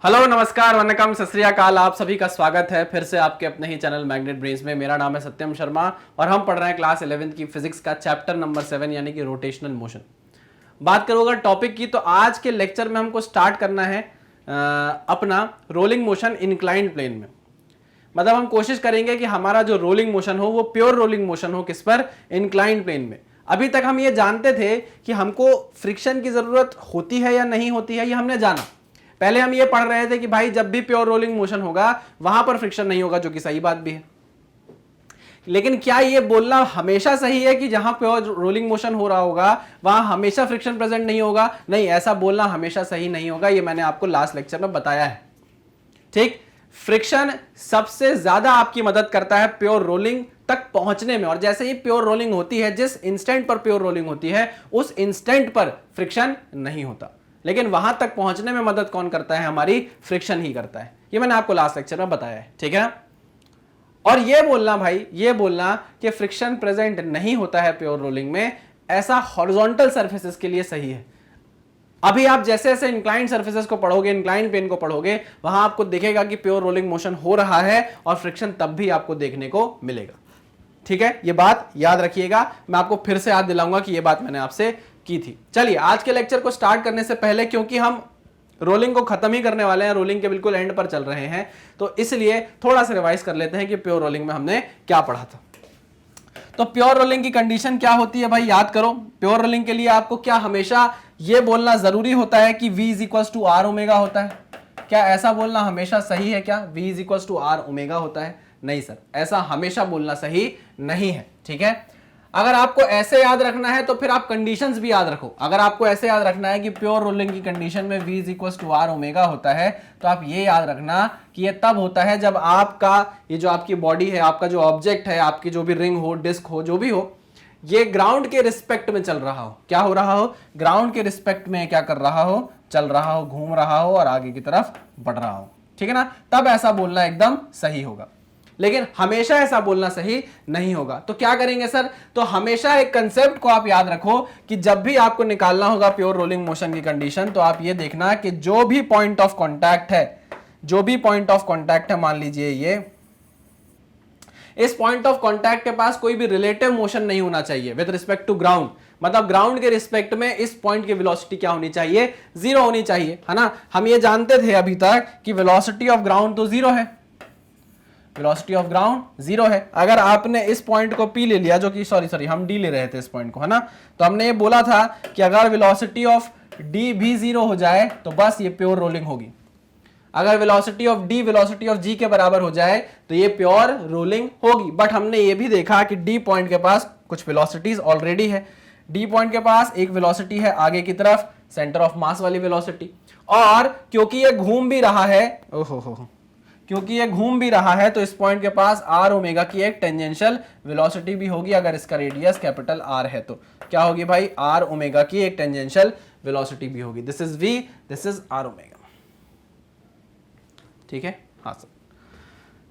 Hello, नमस्कार, वनकम, सत श्री अकाल। आप सभी का स्वागत है फिर से आपके अपने ही चैनल मैग्नेट ब्रेन्स में। मेरा नाम है सत्यम शर्मा और हम पढ़ रहे हैं क्लास 11th की फिजिक्स का चैप्टर नंबर 7 यानी कि रोटेशनल मोशन। बात करूंगा टॉपिक की, तो आज के लेक्चर में हमको स्टार्ट करना है अपना रोलिंग मोशन इंक्लाइंड प्लेन में। मतलब हम कोशिश करेंगे कि हमारा जो रोलिंग मोशन हो वो प्योर रोलिंग मोशन हो, किस पर? इंक्लाइंड प्लेन में। अभी तक हम ये जानते थे कि हमको फ्रिक्शन की जरूरत होती है या नहीं होती है, ये हमने जाना। पहले हम ये पढ़ रहे थे कि भाई जब भी प्योर रोलिंग मोशन होगा वहां पर फ्रिक्शन नहीं होगा, जो कि सही बात भी है। लेकिन क्या ये बोलना हमेशा सही है कि जहां प्योर रोलिंग मोशन हो रहा होगा वहां हमेशा फ्रिक्शन प्रेजेंट नहीं होगा? नहीं, ऐसा बोलना हमेशा सही नहीं होगा। ये मैंने आपको लास्ट लेक्चर में बताया है। ठीक, फ्रिक्शन सबसे ज्यादा आपकी मदद करता है प्योर रोलिंग तक पहुंचने में। और जैसे ही प्योर रोलिंग होती है, जिस इंस्टेंट पर प्योर रोलिंग होती है उस इंस्टेंट पर फ्रिक्शन नहीं होता, लेकिन वहां तक पहुंचने में मदद कौन करता है? हमारी फ्रिक्शन ही करता है। ये मैंने आपको लास्ट लेक्चर में बताया है, ठीक है। और ये बोलना भाई, ये बोलना कि फ्रिक्शन प्रेजेंट नहीं होता है प्योर रोलिंग में, ऐसा हॉरिजॉन्टल सर्फेसेस के लिए सही है। अभी आप जैसे जैसे इंक्लाइंड सर्फेसेस को पढ़ोगे, इंक्लाइंड प्लेन को पढ़ोगे, वहां आपको दिखेगा कि प्योर रोलिंग मोशन हो रहा है और फ्रिक्शन तब भी आपको देखने को मिलेगा। ठीक है, ये बात याद रखिएगा। मैं आपको फिर से याद दिलाऊंगा कि ये बात मैंने आपसे की थी। चलिए, आज के लेक्चर को स्टार्ट करने से पहले, क्योंकि हम रोलिंग को खत्म ही करने वाले हैं, रोलिंग के बिल्कुल एंड पर चल रहे हैं, तो इसलिए थोड़ा सा रिवाइज कर लेते हैं कि प्योर रोलिंग में हमने क्या पढ़ा था। तो प्योर रोलिंग की कंडीशन क्या होती है भाई, याद करो। प्योर रोलिंग के लिए आपको क्या हमेशा यह बोलना जरूरी होता है कि V equals to are omega होता है? क्या ऐसा बोलना हमेशा सही है? क्या V equals to are omega होता है? नहीं सर, ऐसा हमेशा बोलना सही नहीं है। ठीक है, अगर आपको ऐसे याद रखना है तो फिर आप कंडीशंस भी याद रखो। अगर आपको ऐसे याद रखना है कि प्योर रोलिंग की कंडीशन में V equals to are omega होता है, तो आप ये याद रखना कि ये तब होता है जब आपका ये जो आपकी बॉडी है, आपका जो ऑब्जेक्ट है, आपकी जो भी रिंग हो, डिस्क हो, जो भी हो, ये ग्राउंड के रिस्पेक्ट में चल रहा हो। क्या हो रहा हो? ग्राउंड के रिस्पेक्ट में क्या कर रहा हो? चल रहा हो, घूम रहा हो और आगे की तरफ बढ़ रहा हो। ठीक है ना, तब ऐसा बोलना एकदम सही होगा। लेकिन हमेशा ऐसा बोलना सही नहीं होगा। तो क्या करेंगे सर? तो हमेशा एक कंसेप्ट को आप याद रखो कि जब भी आपको निकालना होगा प्योर रोलिंग मोशन की कंडीशन, तो आप ये देखना कि जो भी पॉइंट ऑफ कांटेक्ट है, जो भी पॉइंट ऑफ कांटेक्ट है, मान लीजिए ये, इस पॉइंट ऑफ कांटेक्ट के पास कोई भी रिलेटिव मोशन नहीं होना चाहिए विद रिस्पेक्ट टू ग्राउंड। मतलब ग्राउंड के रिस्पेक्ट में इस पॉइंट की वेलोसिटी क्या होनी चाहिए? जीरो होनी चाहिए, है ना। हम ये जानते थे अभी तक कि वेलोसिटी ऑफ ग्राउंड तो जीरो है, वेलोसिटी ऑफ ग्राउंड जीरो है। अगर आपने इस पॉइंट को P ले लिया, जो कि सॉरी हम D ले रहे थे इस पॉइंट को, है ना, तो हमने ये बोला था कि अगर वेलोसिटी ऑफ D भी जीरो हो जाए तो बस ये प्योर रोलिंग होगी। अगर velocity of D velocity of G के बराबर हो जाए तो ये प्योर रोलिंग होगी। बट हमने ये भी देखा कि D पॉइंट के पास कुछ वेलोसिटीज ऑलरेडी है। D पॉइंट के पास एक वेलोसिटी है आगे की तरफ, सेंटर ऑफ मास वाली वेलोसिटी, और क्योंकि ये घूम भी रहा है, क्योंकि ये घूम भी रहा है, तो इस पॉइंट के पास आर ओमेगा की एक टेंजेंशियल वेलोसिटी भी होगी। अगर इसका रेडियस कैपिटल आर है तो क्या होगी भाई? आर ओमेगा की एक टेंजेंशियल वेलोसिटी भी होगी। This is V, this is R omega. ठीक है, हाँ सर।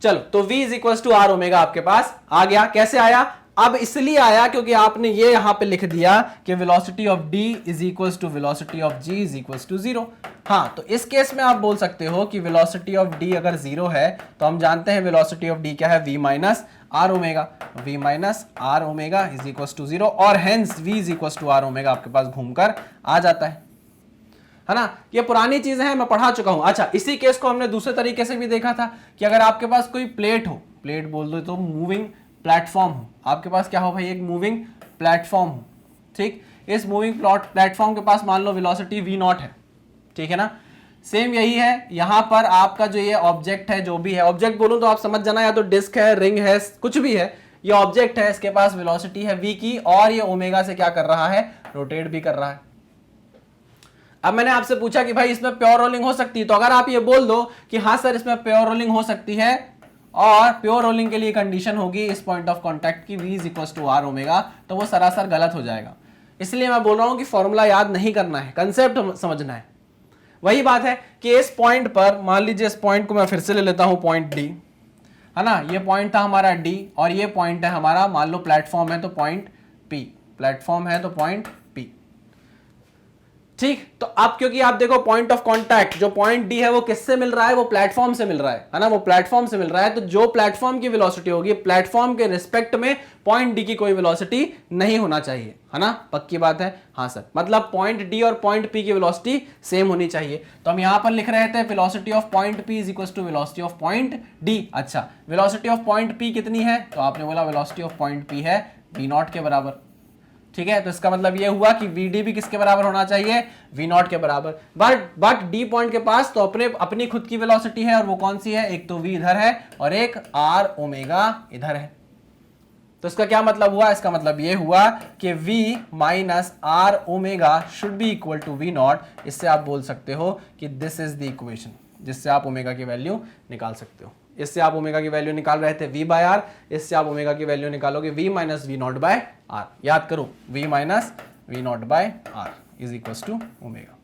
चलो, तो V is equal to are omega आपके पास आ गया। कैसे आया? अब इसलिए आया क्योंकि आपने ये यहां पे लिख दिया कि velocity of D is equal to velocity of G is equal to zero. हाँ, तो इस केस में आप बोल सकते हो कि वेलोसिटी ऑफ D अगर जीरो है तो हम जानते हैं वेलोसिटी ऑफ D क्या है? V minus are omega. V minus are omega is equal to zero, और hence V is equal to are omega आपके पास घूमकर आ जाता है ना। ये पुरानी चीजें हैं, मैं पढ़ा चुका हूं। अच्छा, इसी केस को हमने दूसरे तरीके से भी देखा था कि अगर आपके पास कोई प्लेट हो, प्लेट बोल दो तो मूविंग प्लेटफॉर्म हो, आपके पास क्या हो भाई? एक मूविंग प्लेटफॉर्म हो। ठीक, इस मूविंग प्लेटफॉर्म के पास मान लो वेलोसिटी V नॉट है। ठीक है ना, सेम यही है यहां पर आपका जो ये ऑब्जेक्ट है, जो भी है, ऑब्जेक्ट बोलूं तो आप समझ जाना, या तो डिस्क है, रिंग है, कुछ भी है, ये ऑब्जेक्ट है, इसके पास वेलोसिटी है V की, और ये ओमेगा से क्या कर रहा है? रोटेट भी कर रहा है। अब मैंने आपसे पूछा कि भाई इसमें प्योर रोलिंग हो सकती है, तो अगर आप ये बोल दो कि हाँ सर इसमें प्योर रोलिंग हो सकती है, और प्योर रोलिंग के लिए कंडीशन होगी इस पॉइंट ऑफ कांटेक्ट की V is equal to are omega, तो वो सरासर गलत हो जाएगा। इसलिए मैं बोल रहा हूं कि फॉर्मूला याद नहीं करना है, कंसेप्ट समझना है। वही बात है कि इस पॉइंट पर, मान लीजिए इस पॉइंट को मैं फिर से ले लेता हूं, पॉइंट D, है ना, ये पॉइंट था हमारा D, और ये पॉइंट है हमारा, मान लो प्लेटफॉर्म है तो पॉइंट P, प्लेटफॉर्म है तो पॉइंट P। ठीक। तो अब क्योंकि आप देखो पॉइंट ऑफ कांटेक्ट जो पॉइंट डी है वो किससे मिल रहा है, वो प्लेटफॉर्म से मिल रहा है ना, वो प्लेटफॉर्म से मिल रहा है। तो जो प्लेटफॉर्म की वेलोसिटी होगी प्लेटफॉर्म के रिस्पेक्ट में पॉइंट डी की कोई वेलोसिटी नहीं होना चाहिए, है ना, पक्की बात है। हाँ सर, मतलब पॉइंट डी और पॉइंट पी की वेलोसिटी सेम होनी चाहिए। तो हम यहां पर लिख रहे थे velocity of point P is equal to velocity of point D. अच्छा, वेलोसिटी ऑफ पॉइंट पी कितनी है, तो आपने बोला वेलोसिटी ऑफ पॉइंट पी है वी नॉट के बराबर। ठीक है, तो इसका मतलब ये हुआ कि वी डी भी किसके बराबर होना चाहिए, वी नॉट के बराबर। बट डी पॉइंट के पास तो अपनी खुद की वेलोसिटी है, और वो कौन सी है, एक तो वी इधर है और एक आर ओमेगा इधर है। तो इसका क्या मतलब हुआ, इसका मतलब ये हुआ कि v minus are omega should be equal to V naught. इससे आप बोल सकते हो कि दिस इज द इक्वेशन जिससे आप ओमेगा की वैल्यू निकाल सकते हो। इससे आप ओमेगा की वैल्यू निकाल रहे थे v बाय आर, इससे आप ओमेगा की वैल्यू निकालोगे v minus V naught by R. याद करो, v minus V naught by R is equal to omega.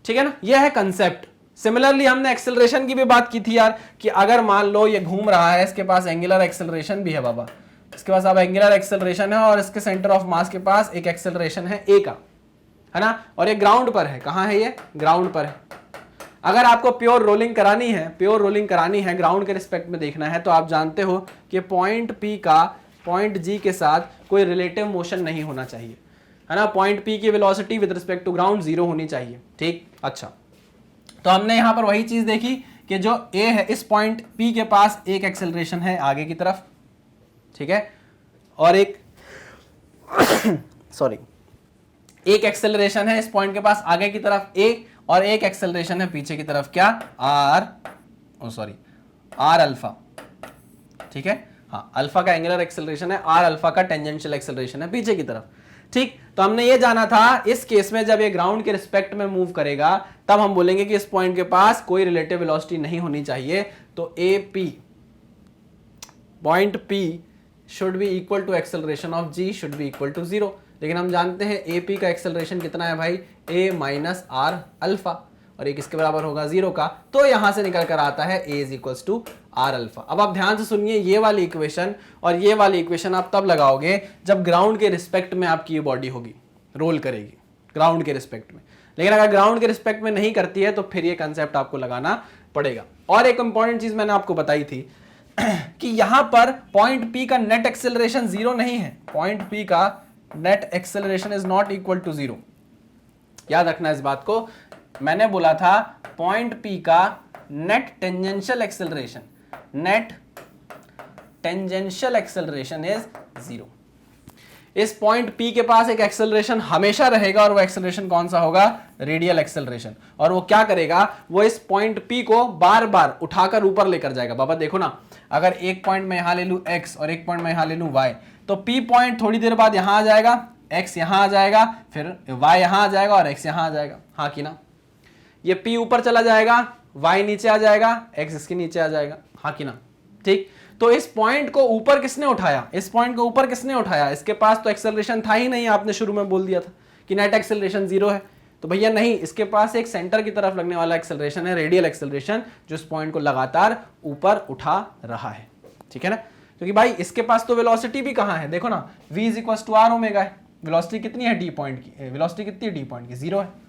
ठीक है ना, यह है कंसेप्ट। सिमिलरली हमने एक्सेलरेशन की भी बात की थी यार, कि अगर मान लो ये घूम रहा है, इसके पास एंगुलर एक्सेलरेशन भी है बाबा, इसके पास अब एंगुलर एक्सेलरेशन है और इसके सेंटर ऑफ मास के पास एक एक्सेलरेशन है ए का, है ना, और ये ग्राउंड पर है। कहां है ये, ग्राउंड पर है। अगर आपको प्योर रोलिंग करानी है, ग्राउंड के रिस्पेक्ट में देखना है, तो आप जानते हो कि पॉइंट पी का पॉइंट जी के साथ कोई रिलेटिव मोशन नहीं होना चाहिए, है ना। पॉइंट पी की velocity with respect to ground 0 होनी चाहिए। ठीक, अच्छा, तो हमने यहां पर वही चीज देखी कि जो ए है, इस पॉइंट पी के पास एक एक्सेलरेशन है आगे की तरफ, ठीक है, और एक सॉरी एक एक्सेलरेशन है इस पॉइंट के पास आगे की तरफ ए, और एक एक्सेलरेशन है पीछे की तरफ, क्या, आर अल्फा। ठीक है, हाँ, अल्फा का एंगुलर एक्सेलरेशन है, आर अल्फा का टेंजेंशियल एक्सेलरेशन है पीछे की तरफ। ठीक, तो हमने ये जाना था इस केस में जब ये ग्राउंड के रिस्पेक्ट में मूव करेगा तब हम बोलेंगे कि इस पॉइंट के पास कोई रिलेटिव वेलोसिटी नहीं होनी चाहिए। तो A P, point P should be equal to acceleration of G should be equal to 0। लेकिन हम जानते हैं ए पी का एक्सेलरेशन कितना है भाई, ए माइनस आर अल्फा, और ये किसके बराबर होगा, 0 का। तो यहां से निकल कर आता है A is equal to are alpha. अब आप ध्यान से सुनिए, ये वाली इक्वेशन और ये वाली इक्वेशन आप तब लगाओगे जब ग्राउंड के रिस्पेक्ट में आपकी ये बॉडी होगी, रोल करेगी ग्राउंड के रिस्पेक्ट में। लेकिन अगर ग्राउंड के रिस्पेक्ट में नहीं करती है तो फिर ये कंसेप्ट आपको लगाना पड़ेगा। और एक इंपॉर्टेंट चीज मैंने आपको बताई थी कि यहां पर पॉइंट पी का नेट एक्सेलरेशन 0 नहीं है, पॉइंट पी का net acceleration is not equal to 0। याद रखना इस बात को, मैंने बोला था पॉइंट पी का net tangential acceleration, net tangential acceleration is 0। इस पॉइंट पी के पास एक एक्सेलरेशन हमेशा रहेगा, और वो एक्सेलरेशन कौन सा होगा, रेडियल एक्सेलरेशन। और वो क्या करेगा, वो इस पॉइंट पी को बार बार उठाकर ऊपर लेकर जाएगा। बाबा देखो ना, अगर एक पॉइंट मैं यहां ले लूं x और एक पॉइंट मैं यहां ले लूं y, तो p पॉइंट थोड़ी देर बाद यहां आ जाएगा, x यहां आ जाएगा, फिर y यहां आ जाएगा और x यहां आ जाएगा। हाँ कि ना, ये p ऊपर चला जाएगा, y नीचे आ जाएगा, x इसके नीचे आ जाएगा। हाँ कि ना, ठीक। तो इस पॉइंट को ऊपर किसने उठाया, इस पॉइंट को ऊपर किसने उठाया, इसके पास तो एक्सेलरेशन था ही नहीं। आपने शुरू में बोल दिया था कि नेट एक्सेलरेशन 0 है, तो भैया नहीं, इसके पास एक सेंटर की तरफ लगने वाला एक्सेलरेशन है, रेडियल एक्सेलरेशन, जो इस पॉइंट को लगातार ऊपर उठा रहा है। ठीक है ना, क्योंकि भाई इसके पास तो वेलोसिटी भी कहां है, देखो ना, v is equal to are omega है। वेलोसिटी कितनी है डी पॉइंट की, वेलोसिटी कितनी है डी पॉइंट की, 0 है।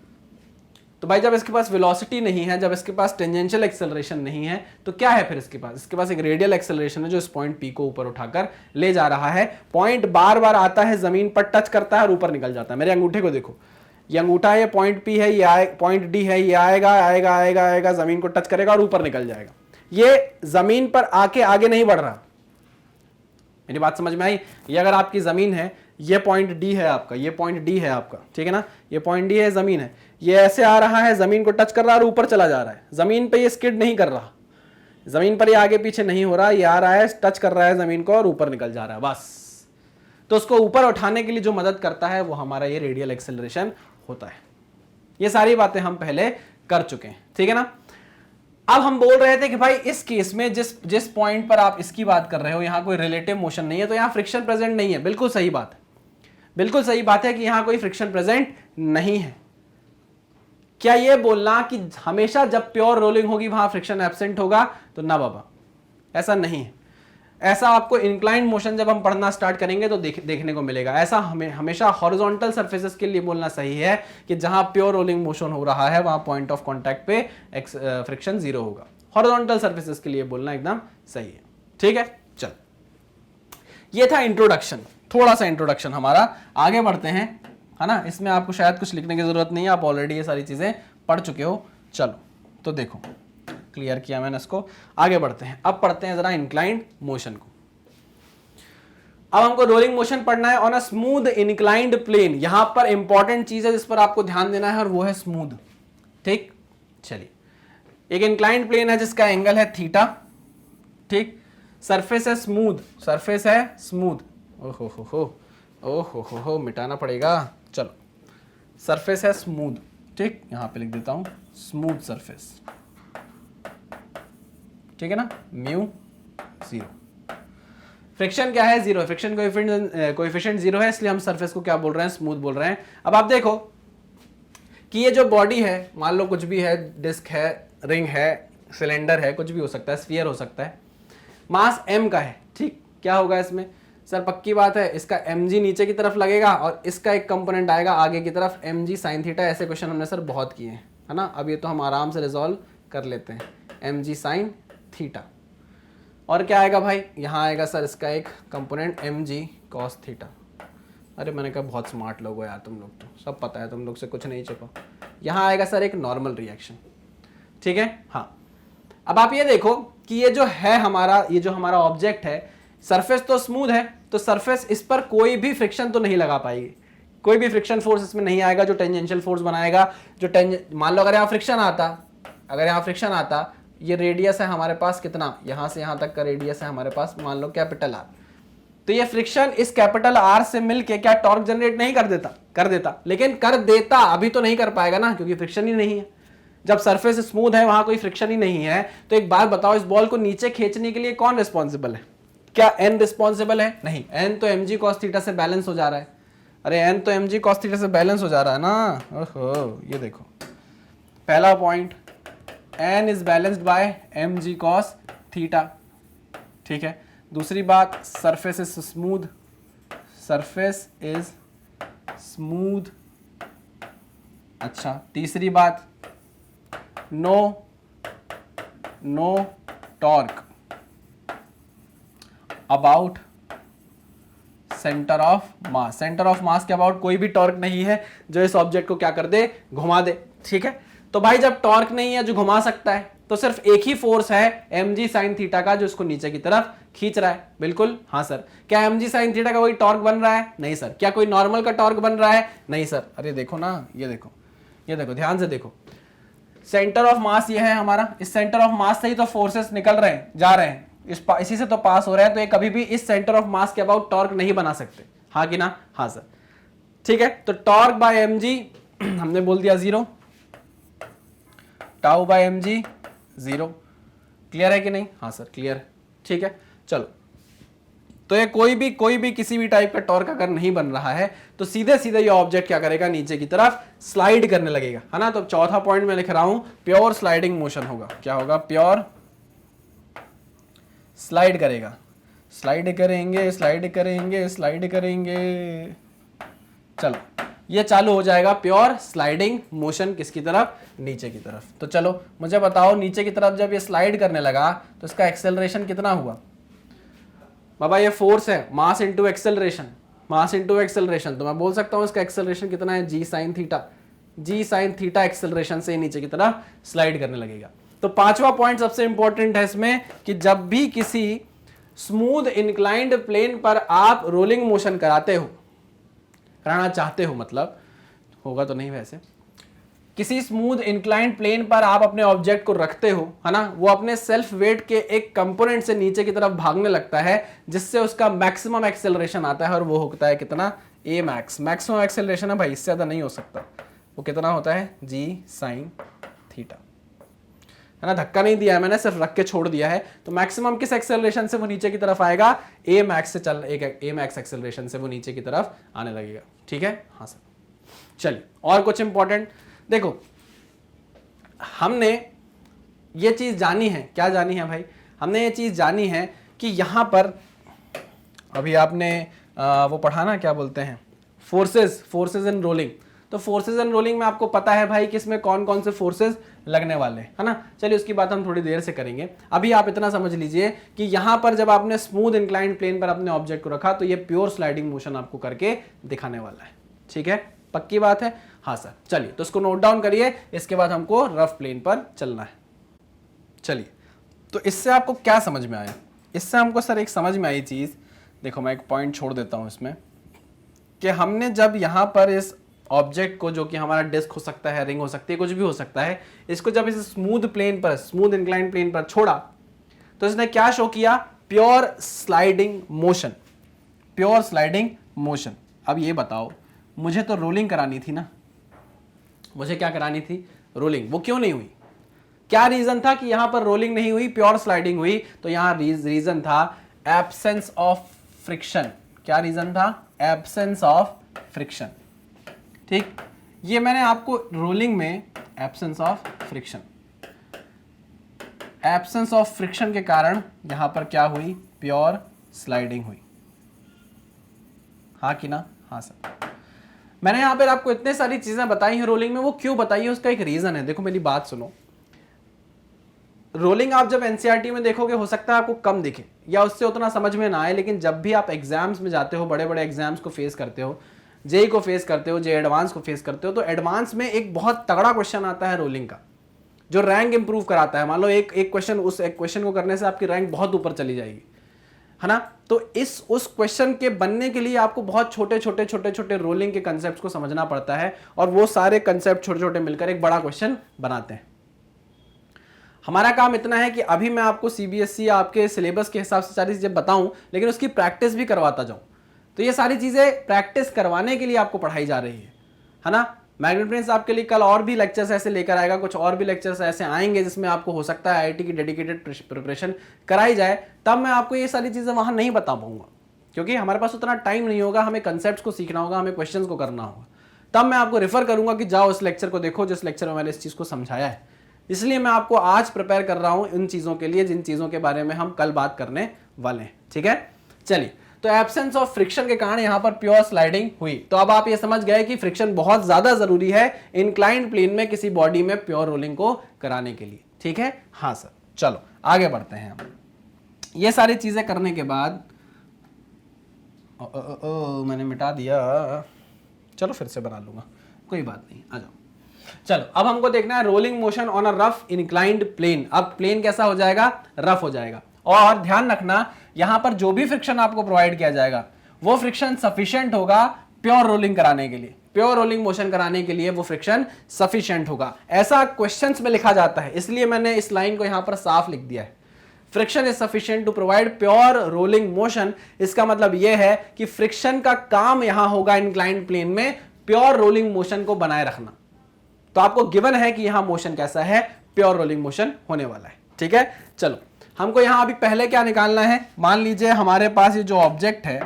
तो भाई जब इसके पास वेलोसिटी नहीं है, जब इसके पास टेंजेंशियल एक्सेलरेशन नहीं है, तो क्या है फिर इसके पास एक रेडियल एक्सेलरेशन है जो इस पॉइंट पी को ऊपर उठाकर ले जा रहा है। पॉइंट बार बार आता है, जमीन पर टच करता है और ऊपर निकल जाता है। मेरे अंगूठे को देखो, ये अंगूठा है, ये पॉइंट पी है, ये पॉइंट डी है, ये आएगा आएगा आएगा आएगा, जमीन को टच करेगा और ऊपर निकल जाएगा। ये जमीन पर आके आगे नहीं बढ़ रहा। मेरी बात समझ में आई? ये अगर आपकी जमीन है, ये पॉइंट डी है आपका, ये पॉइंट डी है आपका, ठीक है ना, ये पॉइंट डी है, जमीन है, ये ऐसे आ रहा है, जमीन को टच कर रहा है और ऊपर चला जा रहा है। जमीन पे ये स्किड नहीं कर रहा, जमीन पर ये आगे पीछे नहीं हो रहा, ये आ रहा है, टच कर रहा है जमीन को और ऊपर निकल जा रहा है, बस। तो उसको ऊपर उठाने के लिए जो मदद करता है वो हमारा ये रेडियल एक्सेलरेशन होता है। ये सारी बातें हम पहले कर चुके हैं, ठीक है ना। अब हम बोल रहे थे कि भाई इस केस में जिस पॉइंट पर आप इसकी बात कर रहे हो, यहां कोई रिलेटिव मोशन नहीं है, तो यहां फ्रिक्शन प्रेजेंट नहीं है। बिल्कुल सही बात है, बिल्कुल सही बात है कि यहां कोई फ्रिक्शन प्रेजेंट नहीं है। क्या यह बोलना कि हमेशा जब प्योर रोलिंग होगी वहां फ्रिक्शन एब्सेंट होगा, तो ना बाबा, ऐसा नहीं है। ऐसा आपको इंक्लाइंड मोशन जब हम पढ़ना स्टार्ट करेंगे तो देखने को मिलेगा। ऐसा हमेशा हॉरिजॉन्टल सर्फेसेस के लिए बोलना सही है कि जहां प्योर रोलिंग मोशन हो रहा है वहां पॉइंट ऑफ कांटेक्ट पे फ्रिक्शन 0 होगा। हॉरिजॉन्टल सर्फेसेस के लिए बोलना एकदम सही है। ठीक है, चल ये था इंट्रोडक्शन, थोड़ा सा इंट्रोडक्शन हमारा। आगे बढ़ते हैं, है ना। इसमें आपको शायद कुछ लिखने की जरूरत नहीं है, आप ऑलरेडी ये सारी चीजें पढ़ चुके हो। चलो तो देखो, क्लियर किया मैंने इसको। आगे बढ़ते हैं, अब पढ़ते हैं जरा इंक्लाइंड मोशन को। अब हमको रोलिंग मोशन पढ़ना है on a smooth inclined plane. यहां पर इंपॉर्टेंट चीज है जिस पर आपको ध्यान देना है और वो है स्मूथ। ठीक, चलिए, एक इंक्लाइंड प्लेन है जिसका एंगल है थीटा। ठीक, सरफेस है स्मूथ, सरफेस है स्मूथ। ओहो मिटाना पड़ेगा। चलो, सरफेस है स्मूथ। ठीक, यहां पे लिख देता हूं स्मूथ सरफेस। ठीक है ना, म्यू 0। फ्रिक्शन क्या है? 0। फ्रिक्शन कोएफिशिएंट 0 है, इसलिए हम सरफेस को क्या बोल रहे हैं? स्मूथ बोल रहे हैं। अब आप देखो कि ये जो बॉडी है, मान लो कुछ भी है, डिस्क है, रिंग है, सिलेंडर है, कुछ भी हो सकता है, स्फीयर हो सकता है, मास m का है। ठीक, क्या होगा इसमें? सर पक्की बात है, इसका mg नीचे की तरफ लगेगा और इसका एक कंपोनेंट आएगा आगे की तरफ mg sin थीटा। ऐसे क्वेश्चन हमने सर बहुत किए हैं, है ना। अब ये तो हम आराम से रिजॉल्व कर लेते हैं, mg sin थीटा। और क्या आएगा भाई? यहाँ आएगा सर इसका एक कंपोनेंट mg cos थीटा। अरे मैंने कहा बहुत स्मार्ट लोग हो यार तुम लोग, तो सब पता है, तुम लोग से कुछ नहीं छिपा। यहाँ आएगा सर एक नॉर्मल रिएक्शन। ठीक है, हाँ। अब आप ये देखो कि ये जो है हमारा, ये जो हमारा ऑब्जेक्ट है, सरफेस तो स्मूथ है, तो सरफेस इस पर कोई भी फ्रिक्शन तो नहीं लगा पाएगी, कोई भी फ्रिक्शन फोर्स इसमें नहीं आएगा जो टेंजेंशियल फोर्स बनाएगा। मान लो अगर यहाँ फ्रिक्शन आता, ये रेडियस है हमारे पास कितना, यहां से यहां तक का रेडियस है हमारे पास, मान लो कैपिटल आर। तो ये फ्रिक्शन इस कैपिटल आर से मिलके क्या टॉर्क जनरेट नहीं कर देता, लेकिन कर देता, अभी तो नहीं कर पाएगा ना, क्योंकि फ्रिक्शन ही नहीं है। जब सरफेस स्मूथ है, वहां कोई फ्रिक्शन ही नहीं है, तो एक बात बताओ, इस बॉल को नीचे खींचने के लिए कौन रिस्पॉन्सिबल है? क्या एन रिस्पॉन्सिबल है? नहीं, एन तो mg cos थीटा से बैलेंस हो जा रहा है। अरे एन तो mg cos थीटा से बैलेंस हो जा रहा है ना। ओहो, ये देखो पहला point, n is balanced by mg cos theta. ठीक है, दूसरी बात, surface is smooth, surface is smooth. अच्छा, तीसरी बात, no torque about centre of mass. Centre of mass के अबाउट कोई भी टॉर्क नहीं है जो इस ऑब्जेक्ट को क्या कर दे, घुमा दे। ठीक है, तो भाई जब टॉर्क नहीं है जो घुमा सकता है, तो सिर्फ एक ही फोर्स है mg sin थीटा का जो इसको नीचे की तरफ खींच रहा है। बिल्कुल हाँ सर। क्या mg sin थीटा का कोई टॉर्क बन रहा है? नहीं सर। क्या कोई नॉर्मल का टॉर्क बन रहा है? नहीं सर। अरे देखो ना, ये देखो ध्यान से देखो, सेंटर ऑफ मास ये है हमारा, इस सेंटर ऑफ मास से ही तो फोर्सेस निकल रहे हैं, जा रहे हैं, इसी से तो पास हो रहा है, तो ये कभी भी इस सेंटर ऑफ मास के अबाउट टॉर्क नहीं बना सकते। हाँ कि ना? हाँ सर। ठीक है, तो टॉर्क बाय mg हमने बोल दिया 0, टाउ बाय mg 0। क्लियर है कि नहीं? हाँ सर क्लियर। ठीक है, चलो, तो ये कोई भी किसी भी टाइप का टॉर्क अगर नहीं बन रहा है तो सीधे सीधे ये ऑब्जेक्ट क्या करेगा, नीचे की तरफ स्लाइड करने लगेगा, है ना। तो चौथा पॉइंट मैं लिख रहा हूं, प्योर स्लाइडिंग मोशन होगा। क्या होगा? प्योर स्लाइड करेगा, स्लाइड करेंगे। चलो, ये चालू हो जाएगा प्योर स्लाइडिंग मोशन, किसकी तरफ? नीचे की तरफ। तो चलो मुझे बताओ, नीचे की तरफ जब ये स्लाइड करने लगा तो इसका एक्सेलरेशन कितना हुआ? बाबा ये फोर्स है, मास इंटू एक्सेलरेशन, तो मैं बोल सकता हूं इसका एक्सेलरेशन कितना है? g sin थीटा एक्सेलरेशन से नीचे की तरफ स्लाइड करने लगेगा। तो पांचवा पॉइंट सबसे इंपॉर्टेंट है इसमें कि जब भी किसी स्मूथ इंक्लाइंड प्लेन पर आप रोलिंग मोशन कराना चाहते हो, मतलब होगा तो नहीं वैसे, किसी स्मूथ इंक्लाइंड प्लेन पर आप अपने ऑब्जेक्ट को रखते हो, है ना, वो अपने सेल्फ वेट के एक कंपोनेंट से नीचे की तरफ भागने लगता है, जिससे उसका मैक्सिमम एक्सेलरेशन आता है, और वो होता है कितना? a max. मैक्सिमम एक्सेलरेशन है भाई, इससे ज्यादा नहीं हो सकता। वो कितना होता है? g sin थीटा, है ना। धक्का नहीं दिया है मैंने, सिर्फ रख के छोड़ दिया है। तो मैक्सिमम किस एक्सेलरेशन से वो नीचे की तरफ आएगा? a मैक्स से a मैक्स एक्सेलरेशन से वो नीचे की तरफ आने लगेगा। ठीक है, हाँ सर। चलिए, और कुछ इंपॉर्टेंट देखो, हमने ये चीज जानी है। क्या जानी है भाई? हमने ये चीज जानी है कि यहाँ पर अभी आपने वो पढ़ा ना, क्या बोलते हैं, फोर्सेस इन रोलिंग। तो फोर्सेस इन रोलिंग में आपको पता है भाई कि इसमें कौन कौन से फोर्सेस लगने वाले हैं, है ना। चलिए उसकी बात हम थोड़ी देर से करेंगे। अभी आप इतना समझ लीजिए कि यहां पर जब आपने स्मूथ इंक्लाइंड प्लेन पर अपने ऑब्जेक्ट को रखा तो ये प्योर स्लाइडिंग मोशन आपको करके दिखाने वाला है। ठीक है, पक्की बात है? हाँ सर। चलिए तो इसको नोट डाउन करिए, इसके बाद हमको रफ प्लेन पर चलना है। चलिए, तो इससे आपको क्या समझ में आया? इससे हमको सर एक समझ में आई चीज, देखो मैं एक पॉइंट छोड़ देता हूं इसमें, कि हमने जब यहां पर इस ऑब्जेक्ट को, जो कि हमारा डिस्क हो सकता है, रिंग हो सकती है, कुछ भी हो सकता है, इसको जब इस स्मूथ प्लेन पर, स्मूथ इंक्लाइंड प्लेन पर छोड़ा तो इसने क्या शो किया? Pure sliding motion, pure sliding motion. अब ये बताओ, मुझे तो रोलिंग करानी थी ना, मुझे क्या करानी थी? रोलिंग। वो क्यों नहीं हुई? क्या रीजन था कि यहां पर रोलिंग नहीं हुई, प्योर स्लाइडिंग हुई? तो यहां रीजन था एब्सेंस ऑफ फ्रिक्शन। क्या रीजन था? Absence of friction. ठीक, ये मैंने आपको रोलिंग में absence of friction, absence of friction के कारण यहां पर क्या हुई? प्योर स्लाइडिंग हुई। हाँ कि ना? हाँ सर। मैंने यहां पर आपको इतने सारी चीजें बताई हैं रोलिंग में, वो क्यों बताई है उसका एक रीजन है। देखो मेरी बात सुनो, रोलिंग आप जब एनसीईआरटी में देखोगे हो सकता है आपको कम दिखे या उससे उतना समझ में ना आए, लेकिन जब भी आप एग्जाम्स में जाते हो, बड़े बड़े एग्जाम्स को फेस करते हो, जेई को फेस करते हो, जे एडवांस को फेस करते हो, तो एडवांस में एक बहुत तगड़ा क्वेश्चन आता है रोलिंग का, जो रैंक इंप्रूव कराता है। मान लो एक क्वेश्चन, उस एक क्वेश्चन को करने से आपकी रैंक बहुत ऊपर चली जाएगी, है ना। तो उस क्वेश्चन के बनने के लिए आपको बहुत छोटे छोटे रोलिंग के कंसेप्ट को समझना पड़ता है, और वो सारे कंसेप्ट छोटे छोटे मिलकर एक बड़ा क्वेश्चन बनाते हैं। हमारा काम इतना है कि अभी मैं आपको सीबीएसई या आपके सिलेबस के हिसाब से सारी चीजें बताऊं, लेकिन उसकी प्रैक्टिस भी करवाता जाऊं। तो ये सारी चीजें प्रैक्टिस करवाने के लिए आपको पढ़ाई जा रही है ना। मैग्नेट ब्रेन्स आपके लिए कल और भी लेक्चर्स ऐसे लेकर आएगा, कुछ और भी लेक्चर्स ऐसे आएंगे जिसमें आपको हो सकता है आईआईटी की डेडिकेटेड प्रिपरेशन कराई जाए। तब मैं आपको ये सारी चीजें वहां नहीं बता पाऊंगा, क्योंकि हमारे पास उतना टाइम नहीं होगा, हमें कंसेप्ट को सीखना होगा, हमें क्वेश्चन को करना होगा। तब मैं आपको रेफर करूंगा कि जाओ उस लेक्चर को देखो जिस लेक्चर में मैंने इस चीज को समझाया है। इसलिए मैं आपको आज प्रिपेयर कर रहा हूं इन चीजों के लिए, जिन चीजों के बारे में हम कल बात करने वाले हैं। ठीक है, चलिए। तो एब्सेंस ऑफ फ्रिक्शन के कारण यहां पर प्योर स्लाइडिंग हुई। तो अब आप ये समझ गए कि फ्रिक्शन बहुत ज्यादा जरूरी है इंक्लाइंड प्लेन में किसी बॉडी में प्योर रोलिंग को कराने के लिए। ठीक है, हाँ सर। चलो आगे बढ़ते हैं हम। ये सारी चीजें करने के बाद मैंने मिटा दिया, चलो फिर से बना लूंगा, कोई बात नहीं, आ जाओ। चलो अब हमको देखना है rolling motion on a rough inclined plane. अब प्लेन कैसा हो जाएगा? रफ हो जाएगा। और ध्यान रखना, यहां पर जो भी फ्रिक्शन आपको प्रोवाइड किया जाएगा वो फ्रिक्शन सफिशिएंट होगा प्योर रोलिंग कराने के लिए, प्योर रोलिंग मोशन कराने के लिए वो फ्रिक्शन सफिशिएंट होगा। ऐसा क्वेश्चंस में लिखा जाता है, इसलिए मैंने इस लाइन को यहां पर साफ लिख दिया है, friction is sufficient to provide pure rolling motion. इसका मतलब यह है कि फ्रिक्शन का काम यहां होगा इंक्लाइंड प्लेन में प्योर रोलिंग मोशन को बनाए रखना। तो आपको गिवन है कि यहां मोशन कैसा है? प्योर रोलिंग मोशन होने वाला है। ठीक है, चलो हमको यहां अभी पहले क्या निकालना है? मान लीजिए हमारे पास ये जो ऑब्जेक्ट है,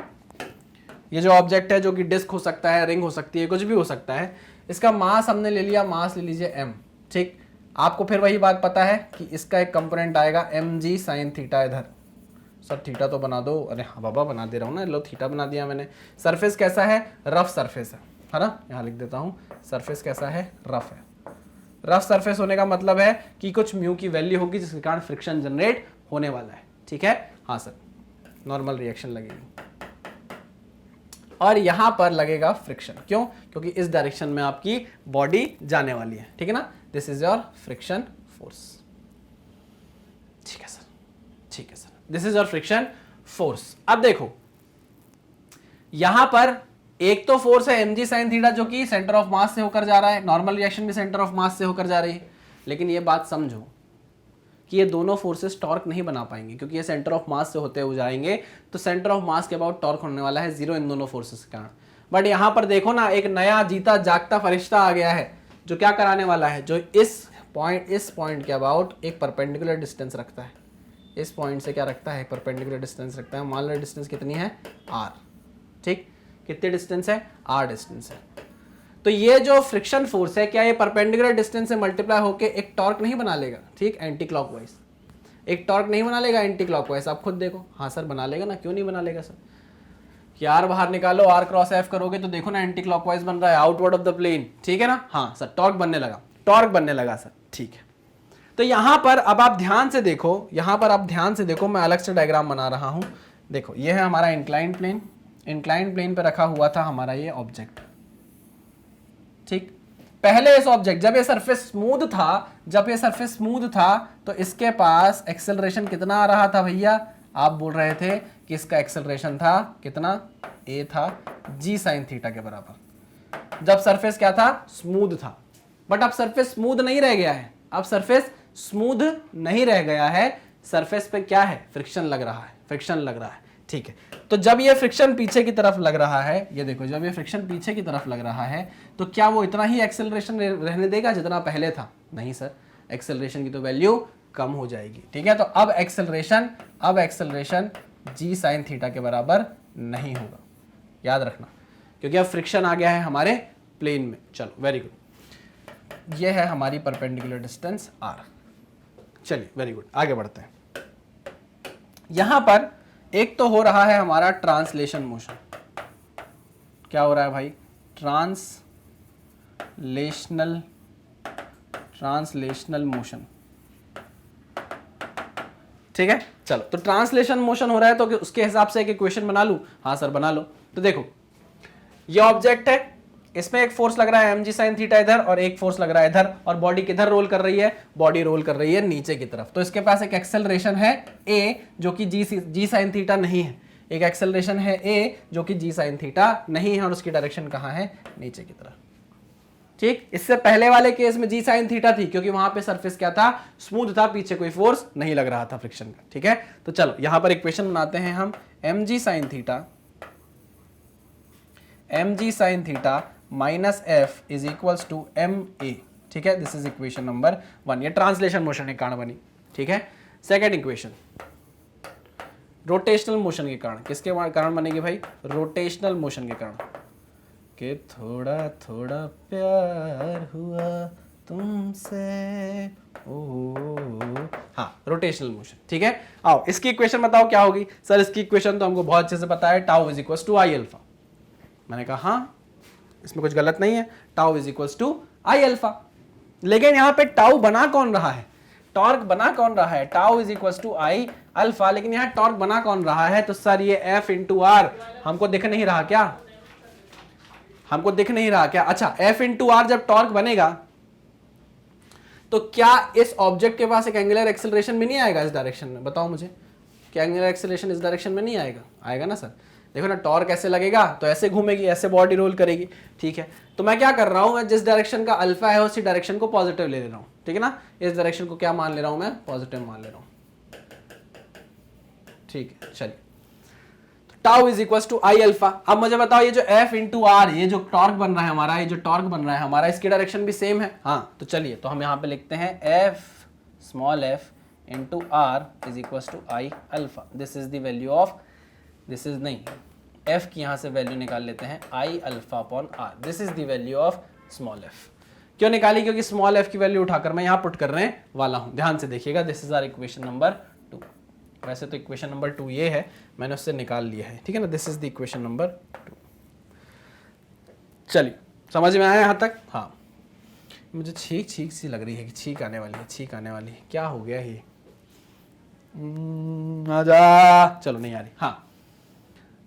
ये जो ऑब्जेक्ट है, जो कि डिस्क हो सकता है, रिंग हो सकती है, कुछ भी हो सकता है, इसका मास हमने ले लिया, मास ले लीजिए m। ठीक, आपको फिर वही बात पता है कि इसका एक कंपोनेंट आएगा mg sin थीटा। इधर सर थीटा तो बना दो, अरे हाँ बाबा बना दे रहा हूं ना, लो थीटा बना दिया मैंने। सरफेस कैसा है? रफ सरफेस है ना, यहां लिख देता हूं, सरफेस कैसा है? रफ है। रफ सरफेस होने का मतलब है कि कुछ म्यू की वैल्यू होगी जिसके कारण फ्रिक्शन जनरेट होने वाला है। ठीक है, हाँ सर, नॉर्मल रिएक्शन लगेगी और यहां पर लगेगा फ्रिक्शन। क्यों? क्योंकि इस डायरेक्शन में आपकी बॉडी जाने वाली है। ठीक है ना, this is your friction force. ठीक है सर, ठीक है sir, this is your friction force. अब देखो यहां पर एक तो फोर्स है mg sin थीटा जो कि सेंटर ऑफ मास से होकर जा रहा है, नॉर्मल रिएक्शन भी सेंटर ऑफ मास से होकर जा रही है। लेकिन ये बात समझो कि ये दोनों फोर्सेस टॉर्क नहीं बना पाएंगे, क्योंकि ये सेंटर ऑफ मास से होते हुए जाएंगे तो सेंटर ऑफ मास के अबाउट टॉर्क होने वाला है 0 इन दोनों फोर्सेस के कारण। बट यहां पर देखो ना, एक नया जीता जागता फरिश्ता आ गया है जो क्या कराने वाला है, जो इस पॉइंट के अबाउट एक परपेंडिकुलर डिस्टेंस रखता है। इस पॉइंट से क्या रखता है? परपेंडिकुलर डिस्टेंस रखता है। मान लो डिस्टेंस कितनी है? r। ठीक, कितने डिस्टेंस है? r डिस्टेंस है। तो ये जो फ्रिक्शन फोर्स है, क्या ये परपेंडिकुलर डिस्टेंस से मल्टीप्लाई होकर एक टॉर्क नहीं बना लेगा? ठीक, एंटी क्लॉकवाइज। एक टॉर्क नहीं बना लेगा एंटी क्लॉकवाइज? आप खुद देखो। हाँ सर बना लेगा ना, क्यों नहीं बना लेगा सर? कि आर बाहर निकालो, आर क्रॉस एफ करोगे तो देखो ना एंटी क्लॉकवाइज बन रहा है, आउटवर्ड ऑफ द प्लेन, ठीक है ना? हाँ सर टॉर्क बनने लगा, टॉर्क बनने लगा सर, ठीक है। तो यहां पर अब आप ध्यान से देखो, यहां पर आप ध्यान से देखो, मैं अलग से डायग्राम बना रहा हूं। देखो ये है हमारा इंक्लाइंड प्लेन, इंक्लाइंड प्लेन पे रखा हुआ था हमारा ये ऑब्जेक्ट, ठीक। पहले इस ऑब्जेक्ट जब ये सरफेस स्मूथ था, जब ये सरफेस स्मूथ था तो इसके पास एक्सेलरेशन कितना आ रहा था भैया? आप बोल रहे थे कि इसका एक्सेलरेशन था कितना? ए था जी साइन थीटा के बराबर, जब सरफेस क्या था? स्मूथ था। बट अब सरफेस स्मूथ नहीं रह गया है, अब सरफेस स्मूथ नहीं रह गया है, सरफेस पे क्या है? फ्रिक्शन लग रहा है, फ्रिक्शन लग रहा है, ठीक है। तो जब ये फ्रिक्शन पीछे की तरफ लग रहा है, ये देखो जब ये फ्रिक्शन पीछे की तरफ लग रहा है तो क्या वो इतना ही एक्सेलरेशन रहने देगा जितना पहले था? नहीं सर, एक्सेलरेशन की तो वैल्यू कम हो जाएगी, ठीक है। तो अब एक्सेलरेशन जी साइन थीटा के बराबर नहीं होगा, याद रखना, क्योंकि अब फ्रिक्शन आ गया है हमारे प्लेन में। चलो वेरी गुड, ये है हमारी परपेंडिकुलर डिस्टेंस आर। चलिए वेरी गुड, आगे बढ़ते हैं। यहां पर एक तो हो रहा है हमारा ट्रांसलेशन मोशन। क्या हो रहा है भाई? ट्रांसलेशनल मोशन, ठीक है। चलो तो ट्रांसलेशन मोशन हो रहा है तो उसके हिसाब से एक इक्वेशन बना लूं? हाँ सर बना लो। तो देखो ये ऑब्जेक्ट है, इसमें एक फोर्स लग रहा है mg sin थीटा इधर और एक फोर्स लग रहा है इधर, और बॉडी किधर रोल कर रही है? बॉडी रोल कर रही है नीचे की तरफ। तो इसके पास एक एक्सेलरेशन है a जो कि g sin थीटा नहीं है, एक एक्सेलरेशन है a जो कि g sin थीटा नहीं है, और उसकी डायरेक्शन कहाँ है? नीचे की तरफ, ठीक। इससे पहले वाले केस में जी साइन थीटा थी क्योंकि वहां पे सरफेस क्या था? स्मूथ था, पीछे कोई फोर्स नहीं लग रहा था फ्रिक्शन का, ठीक है। तो चलो यहां पर इक्वेशन बनाते हैं हम, mg sin theta minus F is equals to M A, ठीक है। दिस इज इक्वेशन नंबर 1, ये ट्रांसलेशन मोशन के कारण बनी, ठीक है। सेकेंड इक्वेशन रोटेशनल मोशन के कारण, किसके कारण बनेगी भाई? रोटेशनल मोशन के कारण, कि थोड़ा थोड़ा प्यार हुआ तुमसे, ओ हाँ रोटेशनल मोशन, ठीक है। आओ इसकी इक्वेशन बताओ क्या होगी? सर इसकी इक्वेशन तो हमको बहुत अच्छे से पता है, tau is equals to I alpha. मैंने कहा हाँ इसमें कुछ गलत नहीं है, tau is equals to I alpha. लेकिन यहाँ पे टाउ बना कौन रहा है? टॉर्क बना कौन रहा है? Tau is equals to I alpha, लेकिन यहाँ टॉर्क बना कौन रहा है? तो सर ये एफ इंटू आर हमको दिख नहीं रहा क्या? हमको दिख नहीं रहा क्या? अच्छा एफ इंटू आर जब टॉर्क बनेगा तो क्या इस ऑब्जेक्ट के पास एक एंगुलर एक्सेलरेशन भी नहीं आएगा इस डायरेक्शन में? बताओ मुझे, क्या एंगुलर एक्सेलरेशन इस डायरेक्शन में नहीं आएगा? आएगा ना सर। देखो ना टॉर्क ऐसे लगेगा तो ऐसे घूमेगी, ऐसे बॉडी रोल करेगी, ठीक है। तो मैं क्या कर रहा हूं, मैं जिस डायरेक्शन का अल्फा है उसी डायरेक्शन को पॉजिटिव ले रहा हूं, ठीक है ना। इस डायरेक्शन को क्या मान ले रहा हूं मैं? पॉजिटिव मान ले रहा हूं, ठीक है। चलिए tau is equal to I alpha. अब मुझे बताओ ये जो एफ इंटू आर, ये जो टॉर्क बन रहा है हमारा, ये जो टॉर्क बन रहा है हमारा, इसकी डायरेक्शन भी सेम है। हाँ तो चलिए तो हम यहाँ पे लिखते हैं F small F into R is equal to I alpha. This is the value of, this is नहीं, एफ की यहाँ से वैल्यू निकाल लेते हैं I alpha upon R. This is the value of small F. क्यों निकाली? क्योंकि स्मॉल एफ की वैल्यू उठाकर मैं यहाँ पुट करने वाला हूँ। ध्यान से देखिएगा, this is our equation number 2। वैसे तो इक्वेशन नंबर 2 ये है, मैंने उससे निकाल लिया है, ठीक है ना। This is the equation number 2। चलिए समझ में आया यहाँ तक? हाँ मुझे छींक छींक सी लग रही है कि छींक आने वाली है, छींक आने वाली है। क्या हो गया ये? आजा, चलो नहीं आ रही। हाँ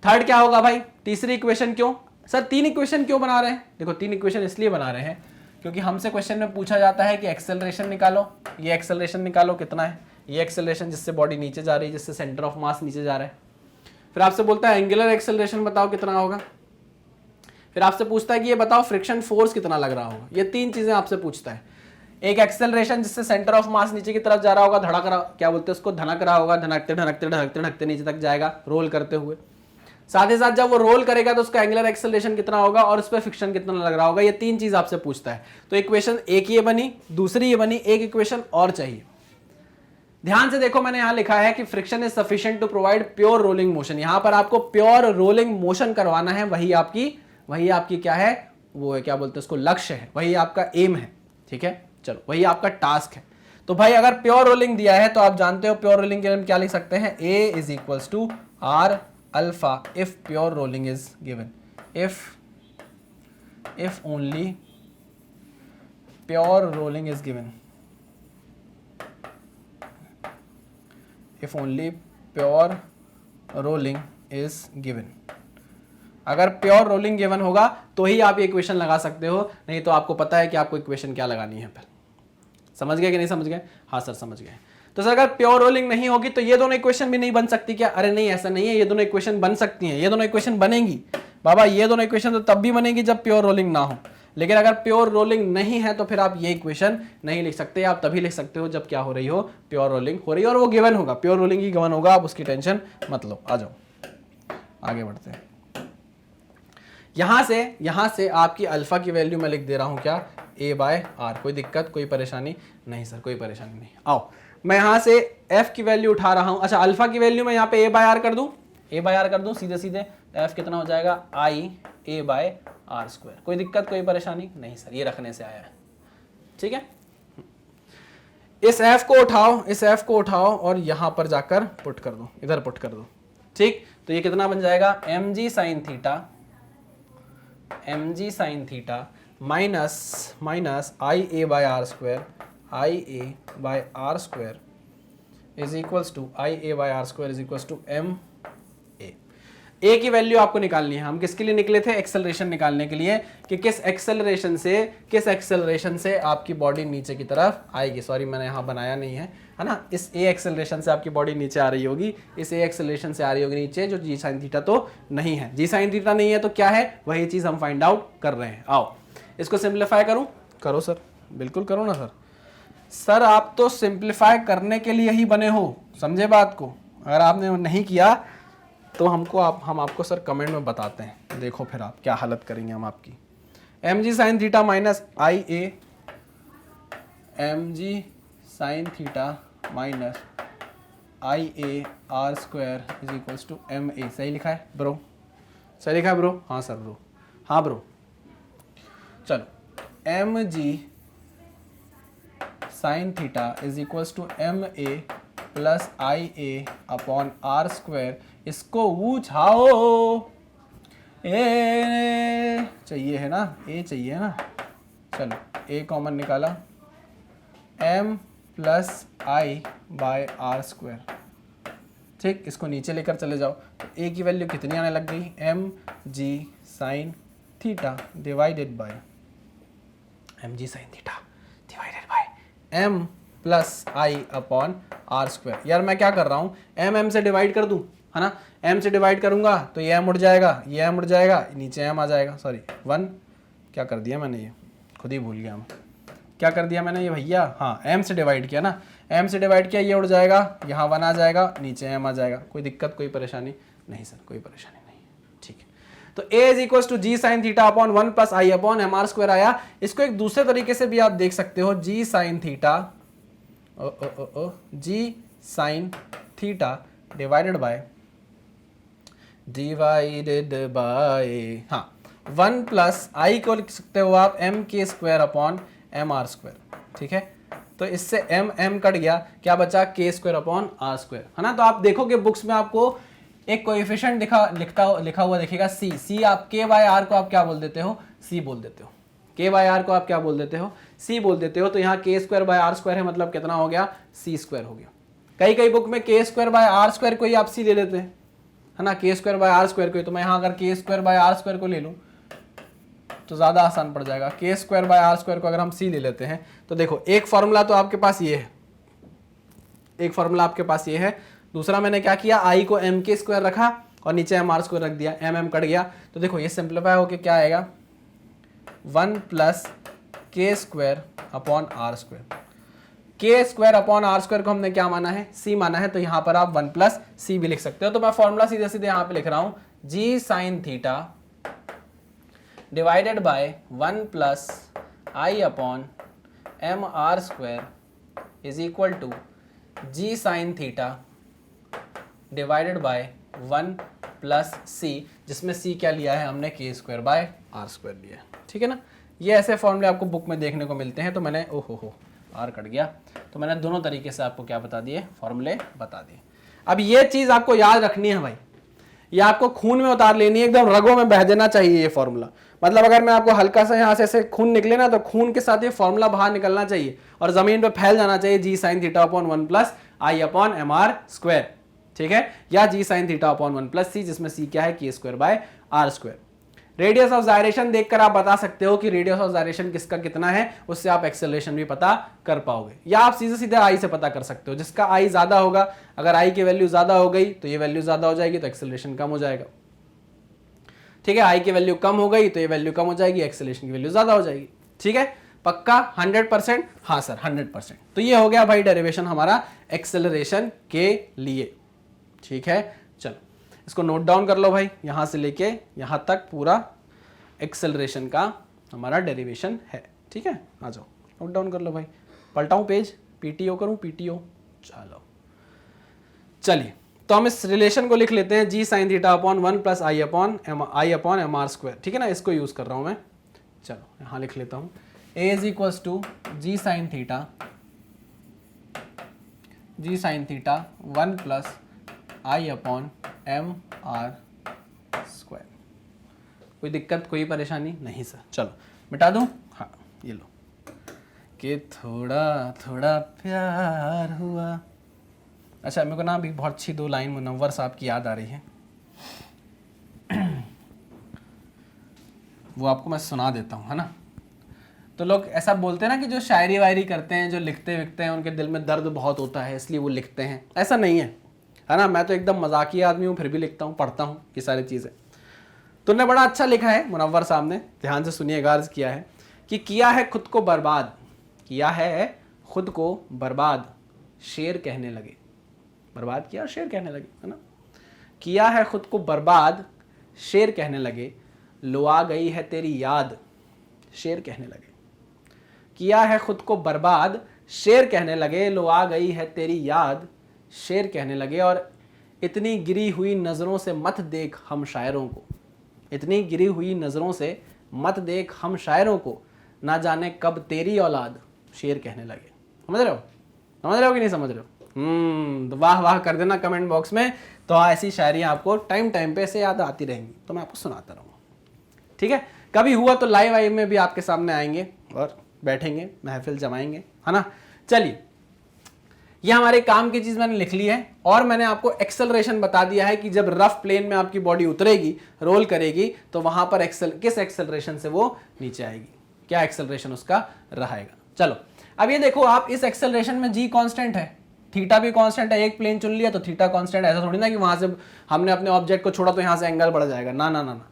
थर्ड क्या होगा भाई? तीसरी इक्वेशन। क्यों सर 3 इक्वेशन क्यों बना रहे हैं? देखो 3 इक्वेशन इसलिए बना रहे हैं क्योंकि हमसे क्वेश्चन में पूछा जाता है कि एक्सेलरेशन निकालो, ये एक्सेलरेशन निकालो कितना है, ये एक्सेलरेशन जिससे बॉडी नीचे जा रही है, जिससे सेंटर ऑफ मास नीचे जा रहा है। फिर आपसे बोलता है एंगुलर एक्सेलरेशन बताओ कितना होगा। फिर आपसे पूछता है कि ये बताओ फ्रिक्शन फोर्स कितना लग रहा होगा। ये 3 चीजें आपसे पूछता है। एक एक्सेलरेशन जिससे सेंटर ऑफ मास नीचे की तरफ जा रहा होगा, धड़क रहा, क्या बोलते हैं उसको, धनक रहा होगा, धनकते धनकते धनकते धनकते नीचे तक जाएगा रोल करते हुए। साथ ही साथ जब वो रोल करेगा तो उसका एंगुलर एक्सेलरेशन कितना होगा और उस पर फ्रिक्शन कितना लग रहा होगा। ये 3 चीज आपसे पूछता है। तो इक्वेशन एक ये बनी, दूसरी ये बनी, एक इक्वेशन और चाहिए। ध्यान से देखो मैंने यहां लिखा है कि friction is sufficient to provide pure rolling motion. यहां पर आपको प्योर रोलिंग मोशन करवाना है, वही आपकी क्या है, वो है क्या बोलते हैं उसको, लक्ष्य है, वही आपका एम है, ठीक है। चलो वही आपका टास्क है। तो भाई अगर प्योर रोलिंग दिया है तो आप जानते हो प्योर रोलिंग के लिए हम क्या लिख सकते हैं, A is equals to are alpha if pure rolling is given, if only pure rolling is given, if only pure rolling is given। अगर प्योर रोलिंग गिवन होगा तो ही आप ये इक्वेशन लगा सकते हो, नहीं तो आपको पता है कि आपको इक्वेशन क्या लगानी है। फिर समझ गए कि नहीं समझ गए? हाँ सर समझ गए। तो सर अगर प्योर रोलिंग नहीं होगी तो ये दोनों इक्वेशन भी नहीं बन सकती क्या? अरे नहीं, ऐसा नहीं है, ये दोनों इक्वेशन बन सकती हैं, ये दोनों इक्वेशन बनेंगी बाबा, ये दोनों इक्वेशन तो तब भी बनेगी जब प्योर रोलिंग ना हो। लेकिन अगर प्योर रोलिंग नहीं है तो फिर आप ये इक्वेशन नहीं लिख सकते, आप तभी लिख सकते हो जब क्या हो रही हो, प्योर रोलिंग हो रही है और वो गिवन होगा, प्योर रोलिंग ही गिवन होगा, आप उसकी टेंशन मत लो। आ जाओ आगे बढ़ते हैं। यहां से आपकी अल्फा की वैल्यू मैं लिख दे रहा हूं क्या, A बाय आर। कोई दिक्कत, कोई परेशानी नहीं सर, कोई परेशानी नहीं। आओ मैं यहां से F की वैल्यू उठा रहा हूं। अच्छा अल्फा की वैल्यू मैं यहाँ पे A बाय आर कर दूं, A बाय आर कर दूं सीधे सीधे, तो F कितना हो जाएगा, I A by R square. कोई दिक्कत, कोई परेशानी नहीं सर, ये रखने से आया है, ठीक है। इस F को उठाओ, इस F को उठाओ और यहां पर जाकर पुट कर दो, इधर पुट कर दो, ठीक। तो ये कितना बन जाएगा, mg sine theta minus I A by R square, I A by R square is equals to I A by R square is equals to M A की वैल्यू आपको निकालनी है। हम किसके लिए निकले थे, एक्सेलरेशन निकालने के लिए, कि किस एक्सेलरेशन से आपकी बॉडी नीचे की तरफ आएगी। सॉरी मैंने यहाँ बनाया नहीं है ना, इस ए एक्सेलरेशन से आपकी बॉडी नीचे आ रही होगी, इस ए एक्सेलरेशन से आ रही होगी नीचे, जो जी साइन थीटा तो नहीं है। जी साइन थीटा नहीं है तो क्या है, वही चीज हम फाइंड आउट कर रहे हैं। आओ इसको सिंप्लीफाई करूं, करो सर, बिल्कुल करो ना सर। सर आप तो सिंप्लीफाई करने के लिए ही बने हो, समझे बात को। अगर आपने नहीं किया तो हम आपको सर कमेंट में बताते हैं, देखो फिर आप क्या हालत करेंगे हम आपकी। mg sine theta minus I A, mg sine theta minus I A R square is equals to M A. सही लिखा है ब्रो, सही लिखा है ब्रो? हाँ सर ब्रो, हाँ ब्रो। चलो mg sine theta is equals to M A plus I A upon are square, इसको उछाओ, ए चाहिए है ना, ए चाहिए है ना। चलो ए कॉमन निकाला, m plus I by R square, ठीक। इसको नीचे लेकर चले जाओ तो ए की वैल्यू कितनी आने लग गई, M ji sine theta divided by mg sine theta divided by m plus I upon are square. यार मैं क्या कर रहा हूँ, m से डिवाइड कर दूं, है ना। m से डिवाइड करूंगा तो ये m उड़ जाएगा, ये m उड़ जाएगा, नीचे m आ जाएगा। सॉरी 1 क्या कर दिया मैंने, ये खुद ही भूल गया मैं, क्या कर दिया मैंने ये भैया, हाँ m से डिवाइड किया ना, m से डिवाइड किया, ये उड़ जाएगा, यहाँ 1 आ जाएगा, नीचे m आ जाएगा। कोई दिक्कत, कोई परेशानी नहीं सर, कोई परेशानी नहीं, ठीक है। तो a is equal to ji sine theta upon 1 plus I upon M R square आया। इसको एक दूसरे तरीके से भी आप देख सकते हो, g sine theta g sine theta divided by हाँ 1 प्लस आई को लिख सकते हो आप M K square upon M R square, ठीक है। तो इससे m कट गया, क्या बचा, के स्क्वायर अपॉन आर स्क्वायर, है ना। तो आप देखोगे बुक्स में आपको एक कोएफिशिएंट लिखा हुआ दिखेगा c आप k बाय आर को आप क्या बोल देते हो, c बोल देते हो, k बाय आर को आप क्या बोल देते हो, c बोल देते हो। तो यहाँ k square by R square है, मतलब कितना हो गया, c स्क्वायर हो गया। कई बुक में k square by R square को ही आप c ले लेते हैं, है ना, k square by R square को। तो मैं यहाँ अगर k square by R square को ले लूँ तो ज़्यादा आसान पड़ जाएगा। k square by R square को अगर हम c ले लेते हैं तो देखो एक फॉर्मूला तो आपके पास ये है, एक फॉर्मूला आपके पास ये है। दूसरा मैंने क्या किया, i को m के स्क्वायर रखा और नीचे m r स्क्वायर रख दिया, m कट गया। तो देखो ये सिंप्लीफाई होके क्या आएगा, 1 प्लस के स्क्वायर अपॉन आर स्क्वायर। के स्क्वायर अपॉन आर स्क्वायर को हमने क्या माना है, c माना है। तो यहाँ पर आप 1 प्लस c भी लिख सकते हो। तो मैं फॉर्मूला सीधे सीधे यहाँ पे लिख रहा हूँ, g sine theta divided by 1 plus I upon M R square is equal to ji sine theta divided by 1 plus c, जिसमें c क्या लिया है हमने, के स्क्वायर बाय आर स्क्वायर लिया है, ठीक है ना। ये ऐसे फॉर्मूले आपको बुक में देखने को मिलते हैं। तो मैंने ओहो आर कट गया, तो तो मैंने दोनों तरीके से आपको क्या बता दिए, फॉर्मूले बता दिए। अब ये चीज आपको याद रखनी है भाई, ये आपको खून में उतार लेनी है, एकदम रगों में बह देना चाहिए ये फॉर्मूला। मतलब अगर मैं आपको हल्का सा यहाँ से ऐसे खून निकले ना, तो खून के साथ ये फॉर्मूला बाहर निकलना चाहिए और जमीन पे फैल जाना चाहिए, G sine theta upon 1 plus I upon M R square, ठीक है, या G sine theta upon 1 plus C, जिसमें सी क्या है, K square by R square. Radius of gyration देखकर आप बता सकते हो कि रेडियस ऑफ जायरेशन किसका कितना है, उससे आप एक्सेलरेशन भी पता कर पाओगे, या आप सीधे सीधे आई से पता कर सकते हो। जिसका आई ज्यादा होगा, अगर आई की वैल्यू ज्यादा हो गई तो ये वैल्यू ज्यादा हो जाएगी, तो एक्सेलरेशन कम हो जाएगा, ठीक है। आई की वैल्यू कम हो गई तो ये वैल्यू कम हो जाएगी, एक्सेलरेशन की वैल्यू ज्यादा हो जाएगी, ठीक है, पक्का 100%? हाँ सर 100%। तो ये हो गया भाई डेरिवेशन हमारा एक्सेलरेशन के लिए, ठीक है। चलो इसको नोट डाउन कर लो भाई, यहां से लेके यहां तक पूरा एक्सेलरेशन का हमारा डेरिवेशन है, ठीक है। आ जाओ नोट डाउन कर लो भाई, पलटाऊं पेज, पीटीओ करूं, पीटीओ, चलो चलिए। तो हम इस रिलेशन को लिख लेते हैं, जी sine theta upon 1 plus I upon M R square, ठीक है ना, इसको यूज कर रहा हूं मैं। चलो यहां लिख लेता हूं, A is equals to ji sine theta 1 plus I upon M R square. कोई दिक्कत, कोई परेशानी नहीं सर? चलो मिटा दूं, हाँ ये लो, कि थोड़ा थोड़ा प्यार हुआ। अच्छा मेरे को ना अभी बहुत अच्छी 2 लाइन मुनव्वर साहब की याद आ रही है, वो आपको मैं सुना देता हूँ, है ना। तो लोग ऐसा बोलते हैं ना कि जो शायरी वायरी करते हैं, जो लिखते विकते हैं, उनके दिल में दर्द बहुत होता है इसलिए वो लिखते हैं, ऐसा नहीं है ना। मैं तो एकदम मजाकिया आदमी हूँ, फिर भी लिखता हूँ, पढ़ता हूँ ये सारी चीज़ें। तो उन्होंने बड़ा अच्छा लिखा है मुनव्वर साहब ने, ध्यान से सुनिएगा, अर्ज किया है कि किया है खुद को बर्बाद, किया है खुद को बर्बाद, शेर कहने लगे, बर्बाद किया शेर कहने लगे, है ना। किया है खुद को बर्बाद, शेर कहने लगे, लो आ गई है तेरी याद, शेर कहने लगे। किया है खुद को बर्बाद, शेर कहने लगे, लो आ गई है तेरी याद, शेर कहने लगे। और इतनी गिरी हुई नज़रों से मत देख हम शायरों को, इतनी गिरी हुई नज़रों से मत देख हम शायरों को, ना जाने कब तेरी औलाद, शेर कहने लगे। समझ रहे हो, समझ रहे हो कि नहीं समझ रहे हो? तो वाह वाह कर देना कमेंट बॉक्स में। तो ऐसी शायरियाँ आपको टाइम टाइम पे ऐसे याद आती रहेंगी, तो मैं आपको सुनाता रहूँगा, ठीक है। कभी हुआ तो लाइव आई में भी आपके सामने आएंगे और बैठेंगे, महफिल जमाएंगे, है ना। चलिए ये हमारे काम की चीज़ मैंने लिख ली है, और मैंने आपको एक्सेलरेशन बता दिया है कि जब रफ प्लेन में आपकी बॉडी उतरेगी, रोल करेगी, तो वहां पर किस एक्सेलरेशन से वो नीचे आएगी, क्या एक्सेलरेशन उसका रहेगा। चलो अब ये देखो, आप इस एक्सेलरेशन में जी कांस्टेंट है, थीटा भी कांस्टेंट है, एक प्लेन चुन लिया तो थीटा कांस्टेंट, ऐसा थोड़ी ना कि वहां से हमने अपने ऑब्जेक्ट को छोड़ा तो यहां से एंगल बढ़ जाएगा, ना ना ना ना।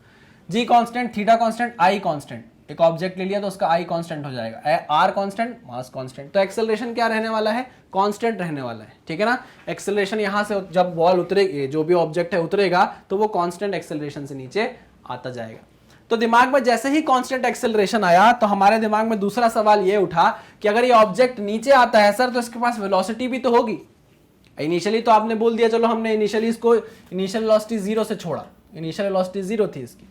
जी कांस्टेंट, थीटा कांस्टेंट, आई कांस्टेंट, एक ऑब्जेक्ट ले लिया तो उसका आई कांस्टेंट हो जाएगा, आर कांस्टेंट, मास कांस्टेंट। तो एक्सेलरेशन क्या रहने वाला है, कांस्टेंट रहने वाला है, ठीक है ना। एक्सेलरेशन यहां से जब बॉल उतरेगी, जो भी ऑब्जेक्ट है उतरेगा, तो वो कांस्टेंट एक्सेलरेशन से नीचे आता जाएगा। तो दिमाग में जैसे ही कांस्टेंट एक्सेलरेशन आया, तो हमारे दिमाग में दूसरा सवाल ये उठा कि अगर ये ऑब्जेक्ट नीचे आता है सर, तो इसके पास वेलोसिटी भी तो होगी। इनिशियली तो आपने बोल दिया, चलो हमने इनिशियली इसको इनिशियल वेलोसिटी 0 से छोड़ा, इनिशियल वेलोसिटी 0 थी इसकी,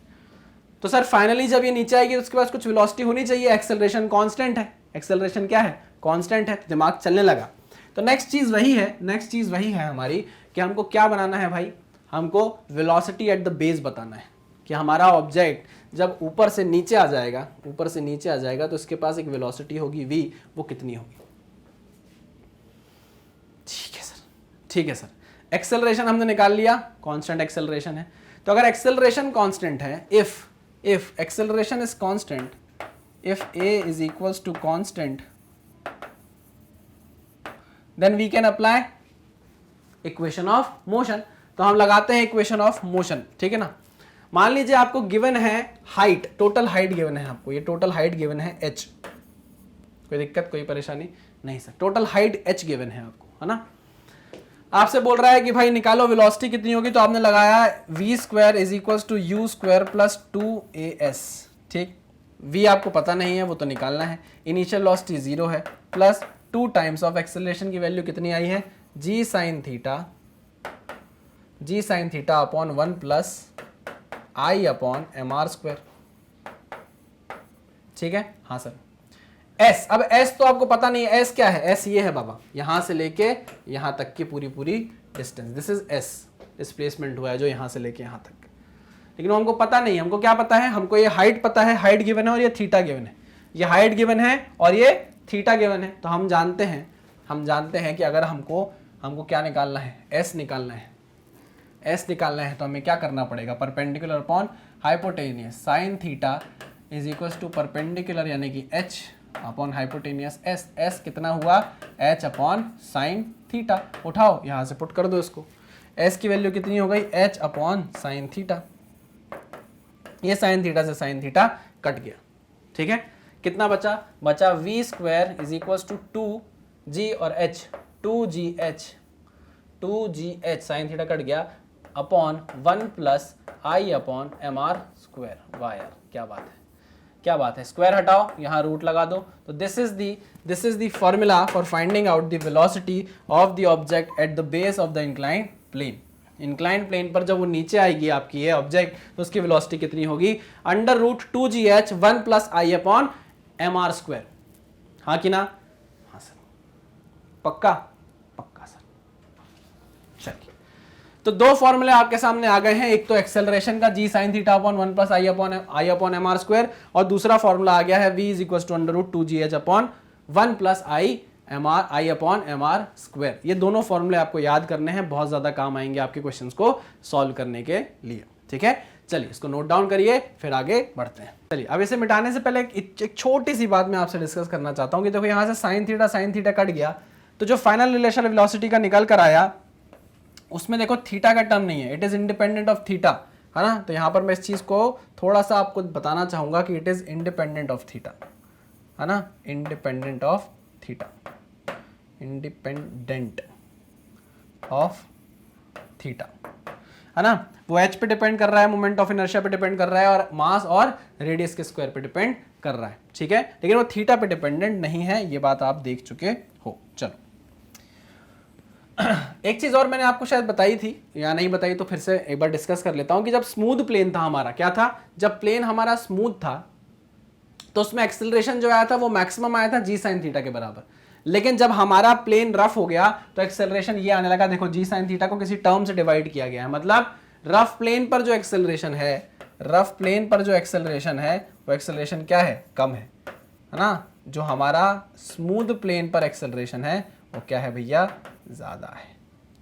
तो सर फाइनली जब ये नीचे आएगी तो उसके पास कुछ वेलोसिटी होनी चाहिए, एक्सेलरेशन कांस्टेंट है, एक्सेलरेशन क्या है, कांस्टेंट है, दिमाग चलने लगा। तो नेक्स्ट चीज वही है हमारी कि हमको क्या बनाना है भाई, हमको वेलोसिटी एट द बेस बताना है कि हमारा ऑब्जेक्ट जब ऊपर से नीचे आ जाएगा तो इसके पास एक वेलोसिटी होगी v, वो कितनी होगी। ठीक है सर, एक्सेलरेशन हमने निकाल लिया, कांस्टेंट एक्सेलरेशन है। तो अगर एक्सेलरेशन कांस्टेंट है, if acceleration is constant, if a is equals to constant, then we can apply equation of motion। तो हम लगाते हैं इक्वेशन ऑफ मोशन, ठीक है ना। मान लीजिए आपको गिवन है हाइट, टोटल हाइट गिवन है आपको, ये टोटल हाइट गिवन है h, कोई दिक्कत कोई परेशानी नहीं sir, total height h given है आपको, है ना। आपसे बोल रहा है कि भाई निकालो वेलोसिटी कितनी होगी, तो आपने लगाया v square is equals to u square plus 2as, ठीक। v आपको पता नहीं है, वो तो निकालना है। इनिशियल वेलोसिटी 0 है, प्लस 2 टाइम्स ऑफ एक्सेलरेशन की वैल्यू कितनी आई है, g sine theta upon 1 plus I upon M R square, ठीक है। हाँ सर, एस, अब एस तो आपको पता नहीं है, एस क्या है, एस ये है बाबा, यहां से लेके यहां तक की पूरी पूरी distance, this is S, displacement हुआ है जो यहां से लेके यहां तक। लेकिन हमको पता नहीं, हमको क्या पता है, हमको ये हाइट पता है, हाइट गिवन है और ये थीटा गिवन है, ये हाइट गिवन है और ये थीटा गिवन है। तो हम जानते हैं कि अगर हमको क्या निकालना है, एस निकालना है, एस निकालना है तो हमें क्या करना पड़ेगा, perpendicular upon hypotenuse sine theta is equal to perpendicular यानी कि H upon hypotenuse S, S कितना हुआ, एच अपॉन साइन थीटा। उठाओ यहां से पुट कर दो इसको, एस की वैल्यू कितनी हो गई, एच अपॉन साइन थीटा, ये साइन थीटा से साइन थीटा कट गया, ठीक है। कितना बचा, V square is equal to 2g और h, 2gh sine theta cut गया upon 1 plus I upon M R square. वाह यार क्या बात है, स्क्वायर हटाओ यहाँ रूट लगा दो। तो this is the formula for finding out the velocity of the object at the base of the inclined plane. Inclined plane पर जब वो नीचे आएगी आपकी ये ऑब्जेक्ट, तो उसकी वेलोसिटी कितनी होगी, under root 2gh 1 plus I upon M R square. हाँ कि ना, हाँ सर, पक्का सर। चलिए, तो दो फॉर्मूले आपके सामने आ गए हैं, एक तो एक्सेलरेशन का g sin theta upon 1 plus I upon M R square, और दूसरा फॉर्मूला आ गया है v is equal to under root 2gh upon 1 plus I upon M R square. ये दोनों फॉर्मूले आपको याद करने हैं, बहुत ज्यादा काम आएंगे आपके क्वेश्चंस को सॉल्व करने के लिए, ठीक है। चलिए इसको नोट डाउन करिए, फिर आगे बढ़ते हैं। चलिए अब इसे मिटाने से पहले एक छोटी सी बात मैं आपसे डिस्कस करना चाहता हूं कि देखो यहां से साइन थीटा कट गया, तो जो फाइनल रिलेशन वेलोसिटी का निकल कर आया उसमें देखो थीटा का टर्म नहीं है, it is independent of theta, है ना। तो यहां पर मैं इस चीज को थोड़ा सा आपको बताना चाहूंगा कि it is independent of theta, है ना, independent of theta, independent of theta, है ना। वो h पे डिपेंड कर रहा है, मोमेंट ऑफ इनर्शिया पे डिपेंड कर रहा है, और मास और रेडियस के स्क्वायर पे डिपेंड कर रहा है, ठीक है। लेकिन वो थीटा पे डिपेंडेंट नहीं है, ये बात आप देख चुके हो। चलो एक चीज और मैंने आपको शायद बताई थी या नहीं बताई, तो फिर से एक बार डिस्कस कर लेता हूं कि जब स्मूथ प्लेन था हमारा, क्या था, जब प्लेन हमारा स्मूथ था तो उसमें एक्सेलरेशन जो आया था वो मैक्सिमम आया था g sin थीटा के बराबर। लेकिन जब हमारा प्लेन रफ हो गया तो एक्सेलरेशन ये आने लगा, देखो g sin थीटा को किसी टर्म से डिवाइड किया गया है, मतलब रफ प्लेन पर जो एक्सेलरेशन है, वो एक्सेलरेशन क्या है, कम है ना। जो हमारा स्मूथ प्लेन पर एक्सेलरेशन है वो क्या है भैया, ज्यादा है,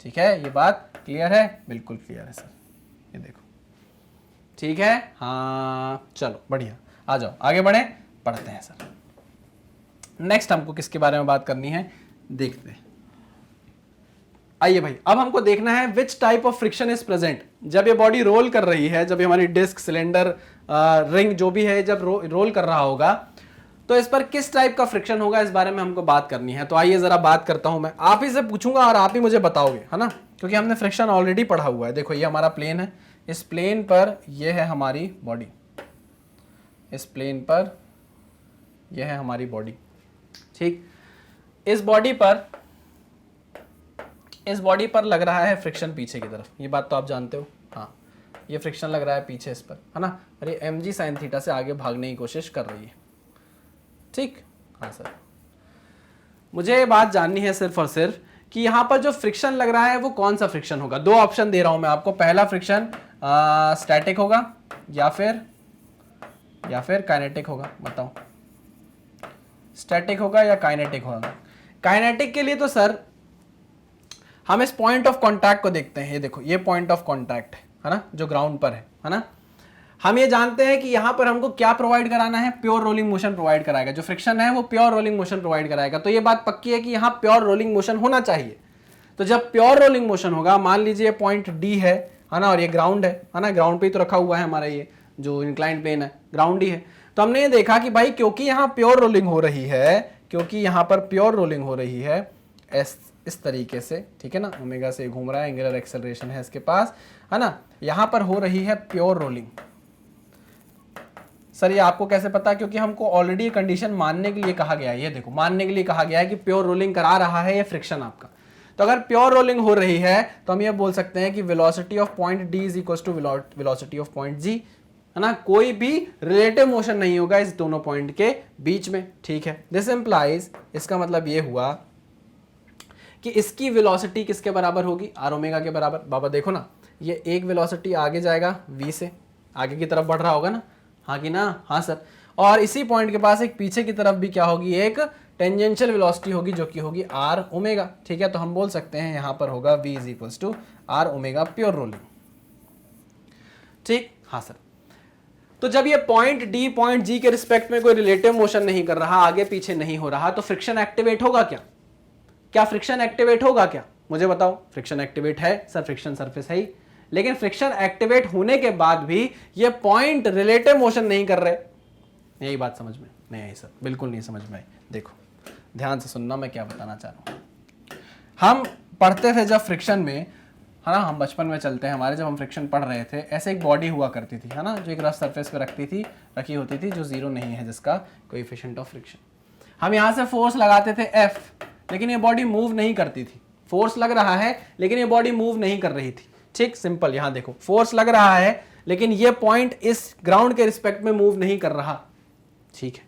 ठीक है। ये बात क्लियर है, बिल्कुल क्लियर है सर, ये देखो, ठीक है। हाँ चलो बढ़िया, आ जाओ आगे पढ़ते हैं सर। नेक्स्ट हमको किसके बारे में बात करनी है, देखते हैं। आइए भाई, अब हमको देखना है which type of friction is present. जब ये बॉडी रोल कर रही है, जब ये हमारी डिस्क, सिलेंडर, रिंग जो भी है, जब रोल कर रहा होगा तो इस पर किस टाइप का फ्रिक्शन होगा, इस बारे में हमको बात करनी है। तो आइए जरा बात करता हूं मैं, आप ही से पूछूंगा और आप ही मुझे बताओगे, है ना, क्योंकि हमने फ्रिक्शन ऑलरेडी पढ़ा हुआ है। देखो ये हमारा प्लेन है, इस प्लेन पर ये है हमारी बॉडी, इस प्लेन पर यह है हमारी बॉडी, ठीक। इस बॉडी पर लग रहा है फ्रिक्शन पीछे की तरफ, ये बात तो आप जानते हो, हाँ, ये फ्रिक्शन लग रहा है पीछे इस पर, है ना, और ये mg sin थीटा से आगे भागने की कोशिश कर रही है, ठीक। हाँ सर, मुझे ये बात जाननी है सिर्फ और सिर्फ कि यहाँ पर जो फ्रिक्शन लग रहा है वो कौन सा फ्रिक्शन होगा। दो ऑप्शन दे रहा हूं मैं आपको, पहला फ्रिक्शन स्टैटिक होगा या फिर काइनेटिक होगा, बताओ, स्टैटिक होगा या काइनेटिक होगा। काइनेटिक के लिए तो सर हम इस पॉइंट ऑफ कांटेक्ट को देखते हैं, ये देखो ये पॉइंट ऑफ कांटेक्ट है ना, जो ग्राउंड पर है ना। हम ये जानते हैं कि यहां पर हमको क्या प्रोवाइड कराना है, प्योर रोलिंग मोशन प्रोवाइड कराएगा, जो फ्रिक्शन है वो प्योर रोलिंग मोशन प्रोवाइड कराएगा। तो ये बात पक्की है कि यहाँ प्योर रोलिंग मोशन होना चाहिए। तो जब प्योर रोलिंग मोशन होगा, मान लीजिए पॉइंट डी है ना, और ये ग्राउंड है ना, ग्राउंड पे ही तो रखा हुआ है हमारा ये जो इंक्लाइंड प्लेन है, ग्राउंड ही है। तो हमने ये देखा कि भाई क्योंकि यहाँ प्योर रोलिंग हो रही है, क्योंकि यहाँ पर प्योर रोलिंग हो रही है इस तरीके से, ठीक है ना, ओमेगा से घूम रहा है, एंगुलर एक्सेलरेशन है इसके पास, है ना, यहाँ पर हो रही है प्योर रोलिंग। सर ये आपको कैसे पता, क्योंकि हमको ऑलरेडी कंडीशन मानने के लिए कहा गया है, ये देखो मानने के लिए कहा गया है कि प्योर रोलिंग करा रहा है ये फ्रिक्शन आपका। तो अगर प्योर रोलिंग हो रही है तो हम ये बोल सकते हैं कि velocity of point D is equal to velocity of point G, है ना, कोई भी रिलेटिव मोशन नहीं होगा इस दोनों पॉइंट के बीच में, ठीक है। दिस इंप्लाइज, इसका मतलब ये हुआ कि इसकी वेलोसिटी किसके बराबर होगी, आर ओमेगा के बराबर। बाबा देखो ना, ये एक वेलोसिटी आगे जाएगा v से, आगे की तरफ बढ़ रहा होगा ना, हाँ कि ना, हाँ सर। और इसी पॉइंट के पास एक पीछे की तरफ भी क्या होगी, एक टेंजेंशियल वेलोसिटी होगी जो कि होगी आर ओमेगा, ठीक है। तो हम बोल सकते हैं यहां पर होगा v is equals to are omega pure rolling, ठीक, हाँ सर। तो जब ये पॉइंट डी पॉइंट जी के रिस्पेक्ट में कोई रिलेटिव मोशन नहीं कर रहा, आगे पीछे नहीं हो रहा, तो फ्रिक्शन एक्टिवेट होगा क्या? क्या फ्रिक्शन एक्टिवेट होगा क्या, मुझे बताओ। फ्रिक्शन एक्टिवेट है सर, फ्रिक्शन सरफेस है ही, लेकिन फ्रिक्शन एक्टिवेट होने के बाद भी ये पॉइंट रिलेटिव मोशन नहीं कर रहे। यही बात समझ में नहीं आई सर, बिल्कुल नहीं समझ में आई। देखो ध्यान से सुनना, मैं क्या बताना चाह रहा हूं। हम पढ़ते थे जब फ्रिक्शन में, है ना, हम बचपन में चलते हैं हमारे, जब हम फ्रिक्शन पढ़ रहे थे, ऐसे एक बॉडी हुआ करती थी, है ना, जो एक रफ सरफेस पे रखी होती थी, जो जीरो नहीं है, जिसका कोएफिशिएंट ऑफ फ्रिक्शन। हम यहाँ से फोर्स लगाते थे F, लेकिन ये बॉडी मूव नहीं करती थी। फोर्स लग रहा है लेकिन ये बॉडी मूव नहीं कर रही थी, ठीक, सिंपल। यहाँ देखो फोर्स लग रहा है लेकिन ये पॉइंट इस ग्राउंड के रिस्पेक्ट में मूव नहीं कर रहा, ठीक है।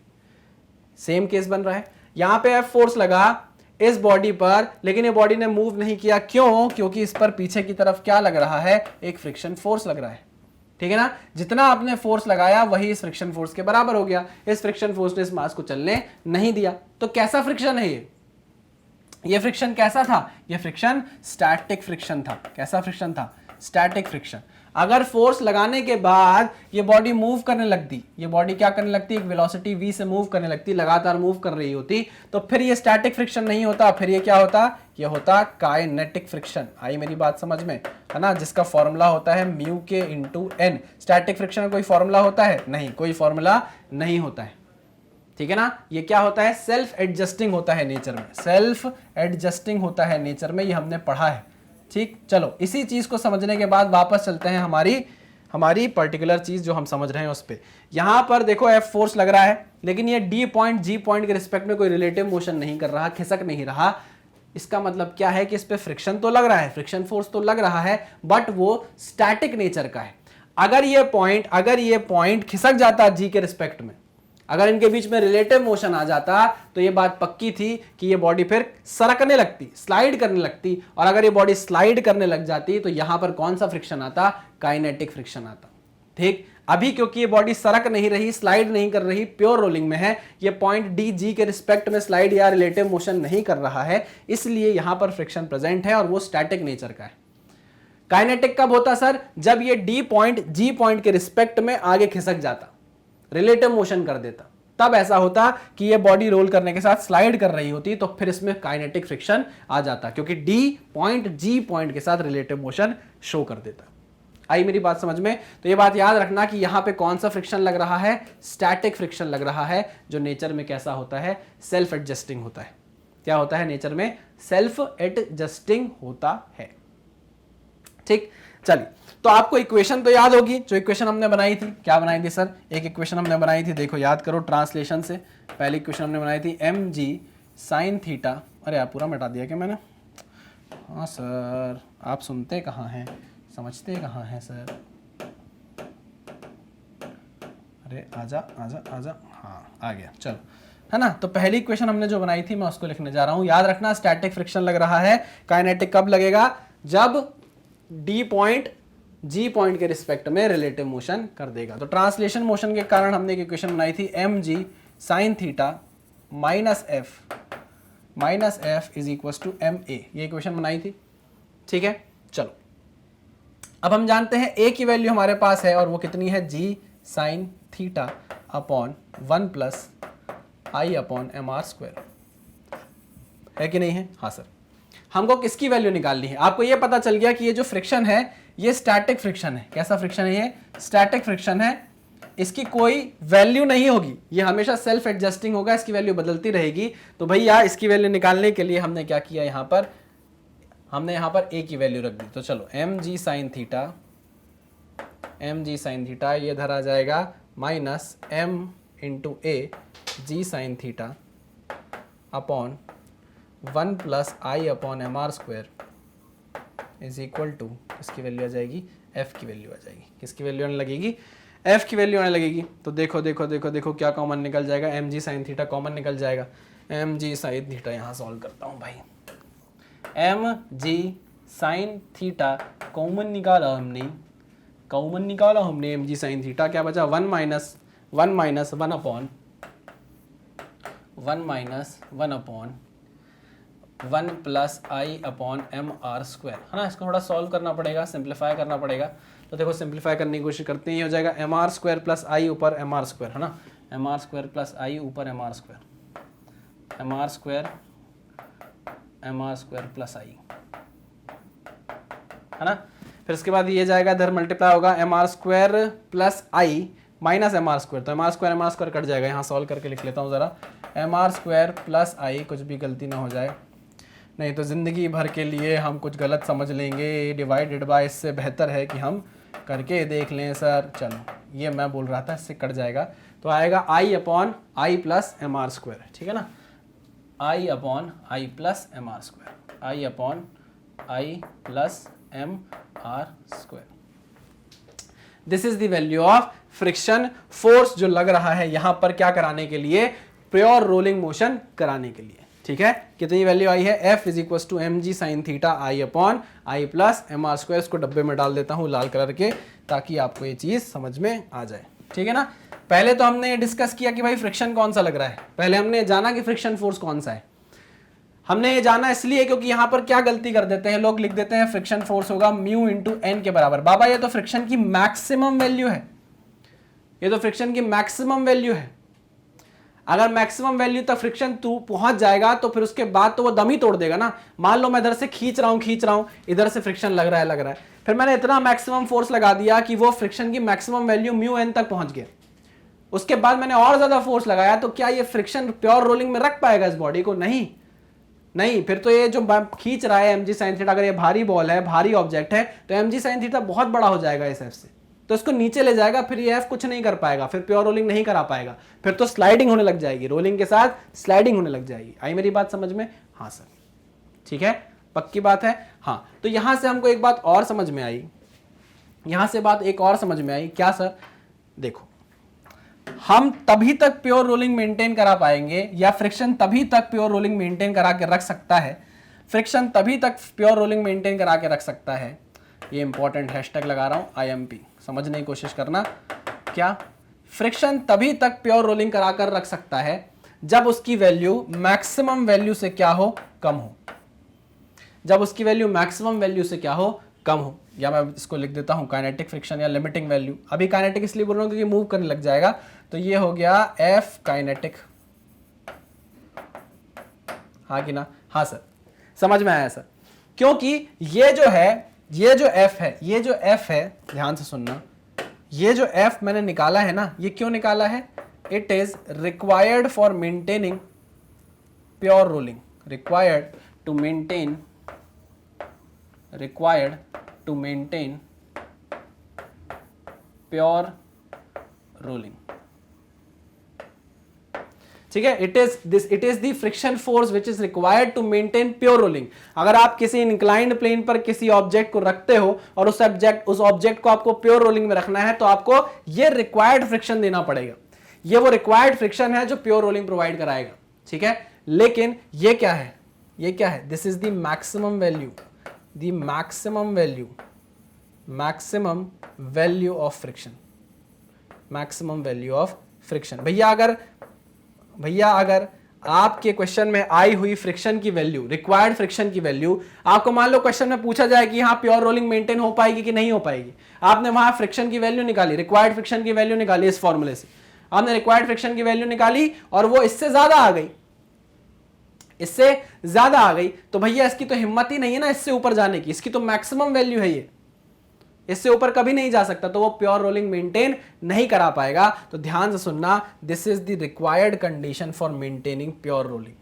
सेम केस बन रहा है, यहाँ पे F फोर्स लगा इस बॉडी पर, लेकिन ये बॉडी ने मूव नहीं किया, क्यों? क्योंकि इस पर पीछे की तरफ क्या लग रहा है, एक फ्रिक्शन फोर्स लग रहा है, ठीक है ना। जितना आपने फोर्स लगाया वही इस फ्रिक्शन फोर्स के बराबर हो गया। इस फ्रिक्शन फोर्स ने इस मास को चलने नहीं दिया। तो कैसा फ्रिक्शन है ये फ्रिक्शन कैसा था? ये फ्रिक्शन स्टैटिक फ्रिक्शन था। कैसा फ्रिक्शन था? Static friction. अगर फोर्स लगाने के बाद ये बॉडी मूव करने लगती, ये बॉडी क्या करने लगती, एक वेलोसिटी v से मूव करने लगती, लगातार मूव कर रही होती, तो फिर ये स्टैटिक फ्रिक्शन नहीं होता, फिर ये क्या होता, ये होता काइनेटिक फ्रिक्शन। आई मेरी बात समझ में, है ना, जिसका फॉर्मूला होता है म्यू के इंटू एन। स्टैटिक फ्रिक्शन का कोई फॉर्मूला होता है? नहीं, कोई फॉर्मूला नहीं होता है, ठीक है ना। ये क्या होता है, सेल्फ एडजस्टिंग होता है नेचर में, सेल्फ एडजस्टिंग होता है नेचर में, ये हमने पढ़ा है, ठीक। चलो इसी चीज को समझने के बाद वापस चलते हैं हमारी पर्टिकुलर चीज जो हम समझ रहे हैं उस पे। यहां पर देखो F फोर्स लग रहा है, लेकिन ये D पॉइंट G पॉइंट के रिस्पेक्ट में कोई रिलेटिव मोशन नहीं कर रहा, खिसक नहीं रहा। इसका मतलब क्या है कि इस पे फ्रिक्शन तो लग रहा है, फ्रिक्शन फोर्स तो लग रहा है, बट वो स्टैटिक नेचर का है। अगर ये पॉइंट खिसक जाता G के रिस्पेक्ट में, अगर इनके बीच में रिलेटिव मोशन आ जाता, तो ये बात पक्की थी कि ये बॉडी फिर सरकने लगती, स्लाइड करने लगती, और अगर ये बॉडी स्लाइड करने लग जाती तो यहां पर कौन सा फ्रिक्शन आता, काइनेटिक फ्रिक्शन आता, ठीक। अभी क्योंकि ये बॉडी सरक नहीं रही, स्लाइड नहीं कर रही, प्योर रोलिंग में है, ये पॉइंट डी जी के रिस्पेक्ट में स्लाइड या रिलेटिव मोशन नहीं कर रहा है, इसलिए यहां पर फ्रिक्शन प्रेजेंट है और वो स्टैटिक नेचर का है। काइनेटिक कब होता सर? जब ये डी पॉइंट जी पॉइंट के रिस्पेक्ट में आगे खिसक जाता, रिलेटिव मोशन कर देता, तब ऐसा होता कि ये बॉडी रोल करने के साथ स्लाइड कर रही होती, तो फिर इसमें काइनेटिक फ्रिक्शन आ जाता, क्योंकि डी पॉइंट जी पॉइंट के साथ रिलेटिव मोशन शो कर देता। आई मेरी बात समझ में? तो ये बात याद रखना कि यहां पे कौन सा फ्रिक्शन लग रहा है, स्टैटिक फ्रिक्शन लग रहा है, जो नेचर में कैसा होता है, सेल्फ एडजस्टिंग होता है। क्या होता है नेचर में? सेल्फ एडजस्टिंग होता है, ठीक। चलिए, तो आपको इक्वेशन तो याद होगी, जो इक्वेशन हमने बनाई थी। क्या बनाई थी सर? एक इक्वेशन हमने बनाई थी, देखो याद करो ट्रांसलेशन से। पहली इक्वेशन हमने बनाई थी mg sin थीटा। अरे यार पूरा मिटा दिया क्या मैंने? हाँ सर, आप सुनते कहाँ हैं, समझते कहाँ हैं सर? अरे आजा आजा आजा, हाँ आ गया, चलो, है ना। तो पहली इक्वेशन हमने जो बनाई थी मैं उसको लिखने जा रहा हूँ। याद रखना स्टैटिक फ्रिक्शन लग रहा है, काइनेटिक कब लगेगा? जब डी पॉइंट जी पॉइंट के रिस्पेक्ट में रिलेटिव मोशन कर देगा। तो ट्रांसलेशन मोशन के कारण हमने एक इक्वेशन बनाई थी mg sin theta minus F is equal to ma, ये इक्वेशन बनाई थी, ठीक है। चलो अब हम जानते हैं a की वैल्यू हमारे पास है, और वो कितनी है, g sin theta upon 1 plus i upon mr square, है कि नहीं है? हाँ सर। हमको किसकी वैल्यू निकालनी है? आपको ये पता चल गया कि ये जो फ्रिक्शन है ये स्टैटिक फ्रिक्शन है। कैसा फ्रिक्शन है ये? स्टैटिक फ्रिक्शन है। इसकी कोई वैल्यू नहीं होगी, ये हमेशा सेल्फ एडजस्टिंग होगा, इसकी वैल्यू बदलती रहेगी। तो भैया इसकी वैल्यू निकालने के लिए हमने क्या किया, हमने यहाँ पर a की वैल्यू रख दी। तो चलो mg sin थीटा ये धरा जाएगा minus m into a g sin theta upon 1 plus I upon M R square is equal to, इसकी वैल्यू आ जाएगी, f की वैल्यू आ जाएगी। किसकी वैल्यू आने लगेगी? एफ की वैल्यू आने लगेगी। तो देखो देखो देखो देखो क्या कॉमन निकल जाएगा, एम जी साइन थीटा कॉमन निकल जाएगा। एम जी साइन थीटा यहाँ सॉल्व करता हूँ भाई, एम जी साइन थीटा कॉमन निकाला हमने एम जी साइन थीटा, क्या बचा 1 minus 1 upon 1 plus I upon M R square, है ना। इसको थोड़ा सॉल्व करना पड़ेगा, सिंप्लीफाई करना पड़ेगा। तो देखो सिंप्लीफाई करने की कोशिश करते हैं, ये हो जाएगा m are square plus I ऊपर एम आर स्क्वायर, है ना। M are square plus I ऊपर m are square, m are square plus I, है ना। फिर उसके बाद ये जाएगा इधर मल्टीप्लाई होगा एम आर स्क्वायर प्लस आई माइनस एम आर स्क्वायर, तो एम आर स्क्वायर कट जाएगा। यहाँ सॉल्व करके लिख लेता हूँ ज़रा, एम आर स्क्वायर प्लस आई, कुछ भी गलती ना हो जाए, नहीं तो ज़िंदगी भर के लिए हम कुछ गलत समझ लेंगे। डिवाइडेड बाय इससे बेहतर है कि हम करके देख लें सर। चलो ये मैं बोल रहा था, इससे कट जाएगा, तो आएगा I upon I plus M R square, ठीक है ना। I upon I plus M R square, I upon I plus M R square. This is the value of friction force जो लग रहा है यहाँ पर क्या कराने के लिए, प्योर रोलिंग मोशन कराने के लिए, ठीक है। कितनी वैल्यू आई है, F is equal to m ji sine theta I upon I plus M R square. इसको डब्बे में डाल देता हूँ लाल कलर के, ताकि आपको ये चीज़ समझ में आ जाए, ठीक है ना। पहले तो हमने डिस्कस किया कि भाई फ्रिक्शन कौन सा लग रहा है, पहले हमने जाना कि फ्रिक्शन फोर्स कौन सा है। हमने ये जाना इसलिए क्योंकि यहाँ पर क्या गलती कर देते हैं लोग, लिख देते हैं फ्रिक्शन फोर्स होगा म्यू इंटू एन के बराबर। बाबा ये तो फ्रिक्शन की मैक्सिमम वैल्यू है, ये तो फ्रिक्शन की मैक्सिमम वैल्यू है। अगर मैक्सिमम वैल्यू तक फ्रिक्शन तू पहुंच जाएगा तो फिर उसके बाद तो वो दम ही तोड़ देगा ना। मान लो मैं इधर से खींच रहा हूं, इधर से फ्रिक्शन लग रहा है, फिर मैंने इतना मैक्सिमम फोर्स लगा दिया कि वो फ्रिक्शन की मैक्सिमम वैल्यू म्यू एन तक पहुंच गया। उसके बाद मैंने और ज्यादा फोर्स लगाया, तो क्या ये फ्रिक्शन प्योर रोलिंग में रख पाएगा इस बॉडी को? नहीं। फिर तो ये जो खींच रहा है एम जी साइन थीटा, अगर ये भारी बॉल है, भारी ऑब्जेक्ट है, तो एम जी साइन थीटा बहुत बड़ा हो जाएगा इस एफ से, तो इसको नीचे ले जाएगा, फिर ये एफ कुछ नहीं कर पाएगा, फिर प्योर रोलिंग नहीं करा पाएगा, फिर तो स्लाइडिंग होने लग जाएगी, रोलिंग के साथ स्लाइडिंग होने लग जाएगी। आई मेरी बात समझ में? हाँ सर, ठीक है, पक्की बात है। हाँ, तो यहां से हमको एक बात और समझ में आई, क्या सर? देखो, हम तभी तक प्योर रोलिंग मेंटेन करा पाएंगे, या फ्रिक्शन तभी तक प्योर रोलिंग मेंटेन करा के रख सकता है, ये इंपॉर्टेंट हैशटैग लगा रहा हूं IMP, समझने की कोशिश करना। क्या फ्रिक्शन तभी तक प्योर रोलिंग कराकर रख सकता है जब उसकी वैल्यू मैक्सिमम वैल्यू से क्या हो, कम हो। जब उसकी वैल्यू मैक्सिमम वैल्यू से क्या हो, कम हो, या मैं इसको लिख देता हूं काइनेटिक फ्रिक्शन या लिमिटिंग वैल्यू। अभी काइनेटिक इसलिए बोल रहा हूं क्योंकि मूव करने लग जाएगा, तो ये हो गया F काइनेटिक। हाँ कि ना? हाँ सर, समझ में आया सर। क्योंकि ये जो F है, ध्यान से सुनना, ये जो F मैंने निकाला है ना, ये क्यों निकाला है? It is required for maintaining pure rolling, required to maintain pure rolling, ठीक है। It is the friction force which is required to maintain pure rolling. अगर आप किसी इंक्लाइंड प्लेन पर किसी ऑब्जेक्ट को रखते हो और उस ऑब्जेक्ट को आपको प्योर रोलिंग में रखना है, तो आपको ये रिक्वायर्ड फ्रिक्शन देना पड़ेगा। ये वो रिक्वायर्ड फ्रिक्शन है जो प्योर रोलिंग प्रोवाइड कराएगा, ठीक है। लेकिन ये क्या है? This is the maximum value of friction. भैया अगर आपके क्वेश्चन में आई हुई फ्रिक्शन की वैल्यू, रिक्वायर्ड फ्रिक्शन की वैल्यू, आपको मान लो क्वेश्चन में पूछा जाए कि हाँ प्योर रोलिंग मेंटेन हो पाएगी कि नहीं हो पाएगी, आपने वहां फ्रिक्शन की वैल्यू निकाली, रिक्वायर्ड फ्रिक्शन की वैल्यू निकाली, इस फॉर्मूले से आपने रिक्वायर्ड फ्रिक्शन की वैल्यू निकाली और वो इससे ज्यादा आ गई, तो भैया इसकी तो हिम्मत ही नहीं है ना इससे ऊपर जाने की, इसकी तो मैक्सिमम वैल्यू है ये, इससे ऊपर कभी नहीं जा सकता, तो वो प्योर रोलिंग मेंटेन नहीं करा पाएगा। तो ध्यान से सुनना, this is the required condition for maintaining pure rolling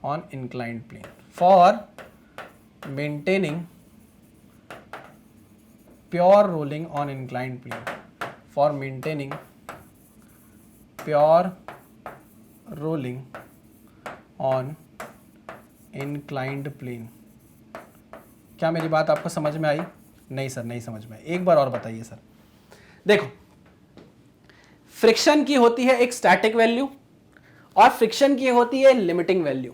on inclined plane, for maintaining pure rolling on inclined plane, for maintaining pure rolling on inclined plane. क्या मेरी बात आपको समझ में आई? नहीं सर, नहीं समझ में, एक बार और बताइए सर। देखो, फ्रिक्शन की होती है एक स्टैटिक वैल्यू और फ्रिक्शन की होती है लिमिटिंग वैल्यू।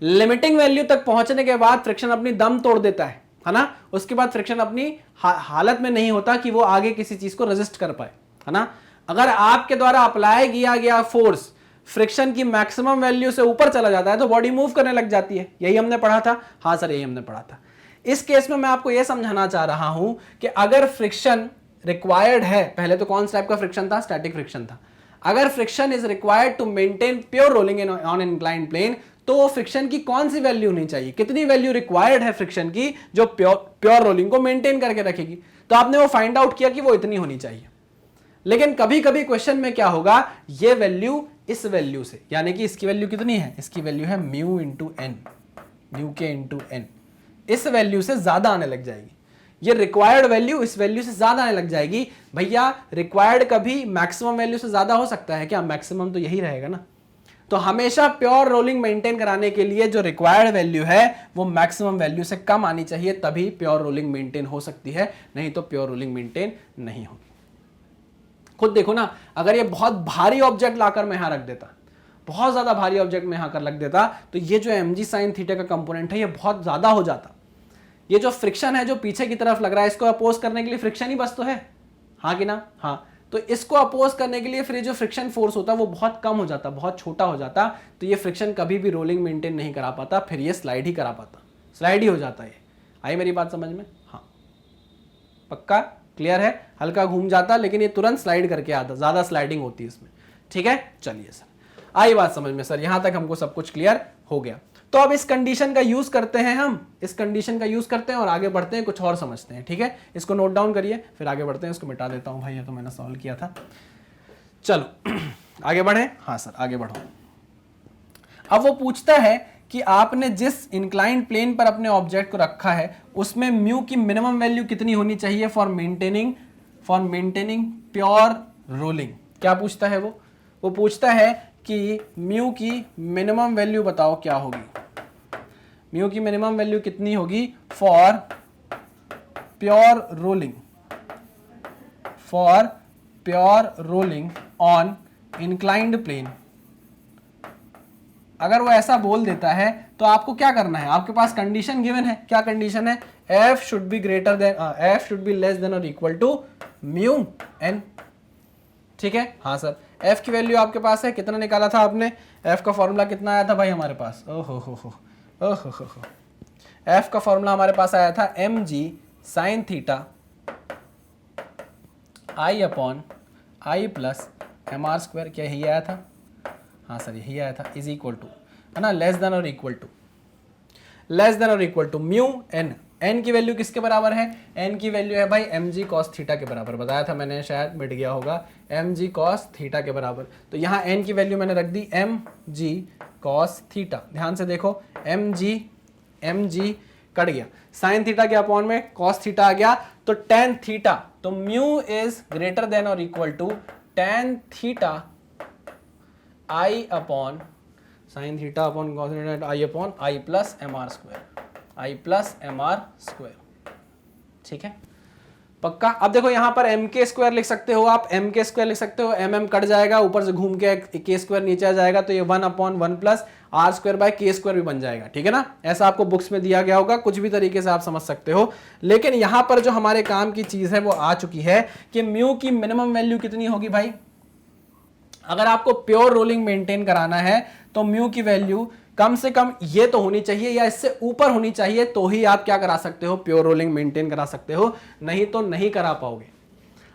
लिमिटिंग वैल्यू तक पहुंचने के बाद फ्रिक्शन अपनी दम तोड़ देता है ना, उसके बाद फ्रिक्शन अपनी हालत में नहीं होता कि वो आगे किसी चीज को रेजिस्ट कर पाए, है ना। अगर आपके द्वारा अप्लाई किया गया फोर्स फ्रिक्शन की मैक्सिमम वैल्यू से ऊपर चला जाता है तो बॉडी मूव करने लग जाती है। यही हमने पढ़ा था। हाँ सर, यही हमने पढ़ा था। इस केस में मैं आपको यह समझाना चाह रहा हूं कि अगर फ्रिक्शन रिक्वायर्ड है, पहले तो कौन सा टाइप का फ्रिक्शन था, स्टैटिक फ्रिक्शन था। अगर friction is required to maintain pure rolling in on inclined plane, तो फ्रिक्शन की कौन सी वैल्यू होनी चाहिए, कितनी वैल्यू रिक्वायर्ड है फ्रिक्शन की जो प्योर रोलिंग को मेंटेन करके रखेगी। तो आपने वो फाइंड आउट किया कि वो इतनी होनी चाहिए। लेकिन कभी कभी क्वेश्चन में क्या होगा, ये वैल्यू इस वैल्यू से, यानी कि इसकी वैल्यू कितनी है, इसकी वैल्यू है म्यू इंटू एन, म्यू के इंटू एन, इस वैल्यू से ज्यादा आने लग जाएगी। ये रिक्वायर्ड वैल्यू इस वैल्यू से ज्यादा आने लग जाएगी। भैया रिक्वायर्ड कभी मैक्सिमम वैल्यू से ज्यादा हो सकता है क्या? मैक्सिमम तो यही रहेगा ना। तो हमेशा प्योर रोलिंग मेंटेन कराने के लिए जो रिक्वायर्ड वैल्यू है वो मैक्सिमम वैल्यू से कम आनी चाहिए, तभी प्योर रोलिंग मेंटेन हो सकती है, नहीं तो प्योर रोलिंग मेंटेन नहीं होगी। खुद देखो ना, अगर ये बहुत भारी ऑब्जेक्ट लाकर मैं यहां रख देता, बहुत ज्यादा भारी ऑब्जेक्ट में यहां कर रख देता, तो ये जो mg sin थीटा का कंपोनेंट है ये बहुत ज्यादा हो जाता। ये जो फ्रिक्शन है जो पीछे की तरफ लग रहा है, इसको अपोज करने के लिए फ्रिक्शन ही बस तो है, हाँ कि ना? हाँ। तो इसको अपोज करने के लिए फिर जो फ्रिक्शन फोर्स होता है वो बहुत कम हो जाता, बहुत छोटा हो जाता, तो ये फ्रिक्शन कभी भी रोलिंग मेंटेन नहीं करा पाता, फिर ये स्लाइड ही करा पाता, स्लाइड ही हो जाता है। आई मेरी बात समझ में? हाँ, पक्का क्लियर है? हल्का घूम जाता लेकिन ये तुरंत स्लाइड करके आता, ज्यादा स्लाइडिंग होती है इसमें। ठीक है, चलिए सर, आई बात समझ में सर, यहां तक हमको सब कुछ क्लियर हो गया। तो अब इस कंडीशन का यूज करते हैं, हम इस कंडीशन का यूज करते हैं और आगे बढ़ते हैं, कुछ और समझते हैं। ठीक है, इसको नोट डाउन करिए, फिर आगे बढ़ते हैं। इसको मिटा देता हूं भाई, ये तो मैंने सॉल्व किया था। चलो आगे बढ़े। हाँ सर, आगे बढ़ो। अब वो पूछता है कि आपने जिस इंक्लाइंड प्लेन पर अपने ऑब्जेक्ट को रखा है उसमें म्यू की मिनिमम वैल्यू कितनी होनी चाहिए फॉर मेंटेनिंग प्योर रोलिंग। क्या पूछता है वो पूछता है कि म्यू की मिनिमम वैल्यू बताओ क्या होगी, म्यू की मिनिमम वैल्यू कितनी होगी for pure rolling on inclined plane. अगर वो ऐसा बोल देता है तो आपको क्या करना है, आपके पास कंडीशन गिवन है। क्या कंडीशन है? f should be less than और इक्वल टू म्यू एन। ठीक है, हाँ सर, f की वैल्यू आपके पास है, कितना निकाला था आपने? f का फॉर्मूला कितना आया था भाई हमारे पास? ओहो, f का फॉर्मूला हमारे पास आया था mg sin theta i upon i plus mr square. क्या यही आया था? हाँ सर, यही आया था, इज इक्वल टू, है ना, लेस देन और equal to mu N. N की वैल्यू किसके बराबर है? एन की वैल्यू है भाई mg cos थीटा के बराबर, बताया था मैंने, शायद मिट गया होगा, mg cos थीटा के बराबर। तो यहाँ एन की वैल्यू मैंने रख दी mg cos थीटा। ध्यान से देखो, mg कट गया, साइन थीटा के अपॉन में cos थीटा आ गया, तो tan थीटा, तो म्यू इज ग्रेटर देन और equal to tan theta i upon sine theta upon cos theta i upon i plus mr square. ठीक है, पक्का। अब देखो यहाँ पर mk स्क्वायर लिख सकते हो आप, mk स्क्वायर लिख सकते हो, mm कट जाएगा, ऊपर से घूम के k स्क्वायर नीचे आ जाएगा, तो ये 1 upon 1 plus r square by k square भी बन जाएगा। ठीक है ना, ऐसा आपको बुक्स में दिया गया होगा, कुछ भी तरीके से आप समझ सकते हो। लेकिन यहाँ पर जो हमारे काम की चीज है वो आ चुकी है कि म्यू की मिनिमम वैल्यू कितनी होगी भाई। अगर आपको प्योर रोलिंग मेंटेन कराना है तो म्यू की वैल्यू कम से कम ये तो होनी चाहिए या इससे ऊपर होनी चाहिए, तो ही आप क्या करा सकते हो, प्योर रोलिंग मेंटेन करा सकते हो, नहीं तो नहीं करा पाओगे।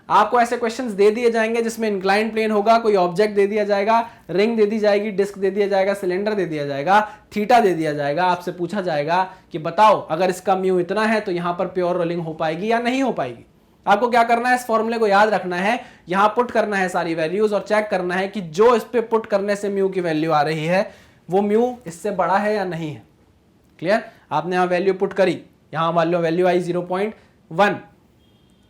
आपको ऐसे क्वेश्चंस दे दिए जाएंगे जिसमें इंक्लाइंड प्लेन होगा, कोई ऑब्जेक्ट दे दिया जाएगा, रिंग दे दी जाएगी, डिस्क दे दिया जाएगा, सिलेंडर दे दिया जाएगा, थीटा दे दिया जाएगा, आपसे पूछा जाएगा कि बताओ अगर इसका म्यू इतना है तो यहां पर प्योर रोलिंग हो पाएगी या नहीं हो पाएगी। आपको क्या करना है, इस फॉर्मूले को याद रखना है, यहां पुट करना है सारी वैल्यूज और चेक करना है कि जो इस पे पुट करने से म्यू की वैल्यू आ रही है वो म्यू इससे बड़ा है या नहीं है। क्लियर? आपने यहां वैल्यू पुट करी, यहां मान लो वैल्यू आई 0.1,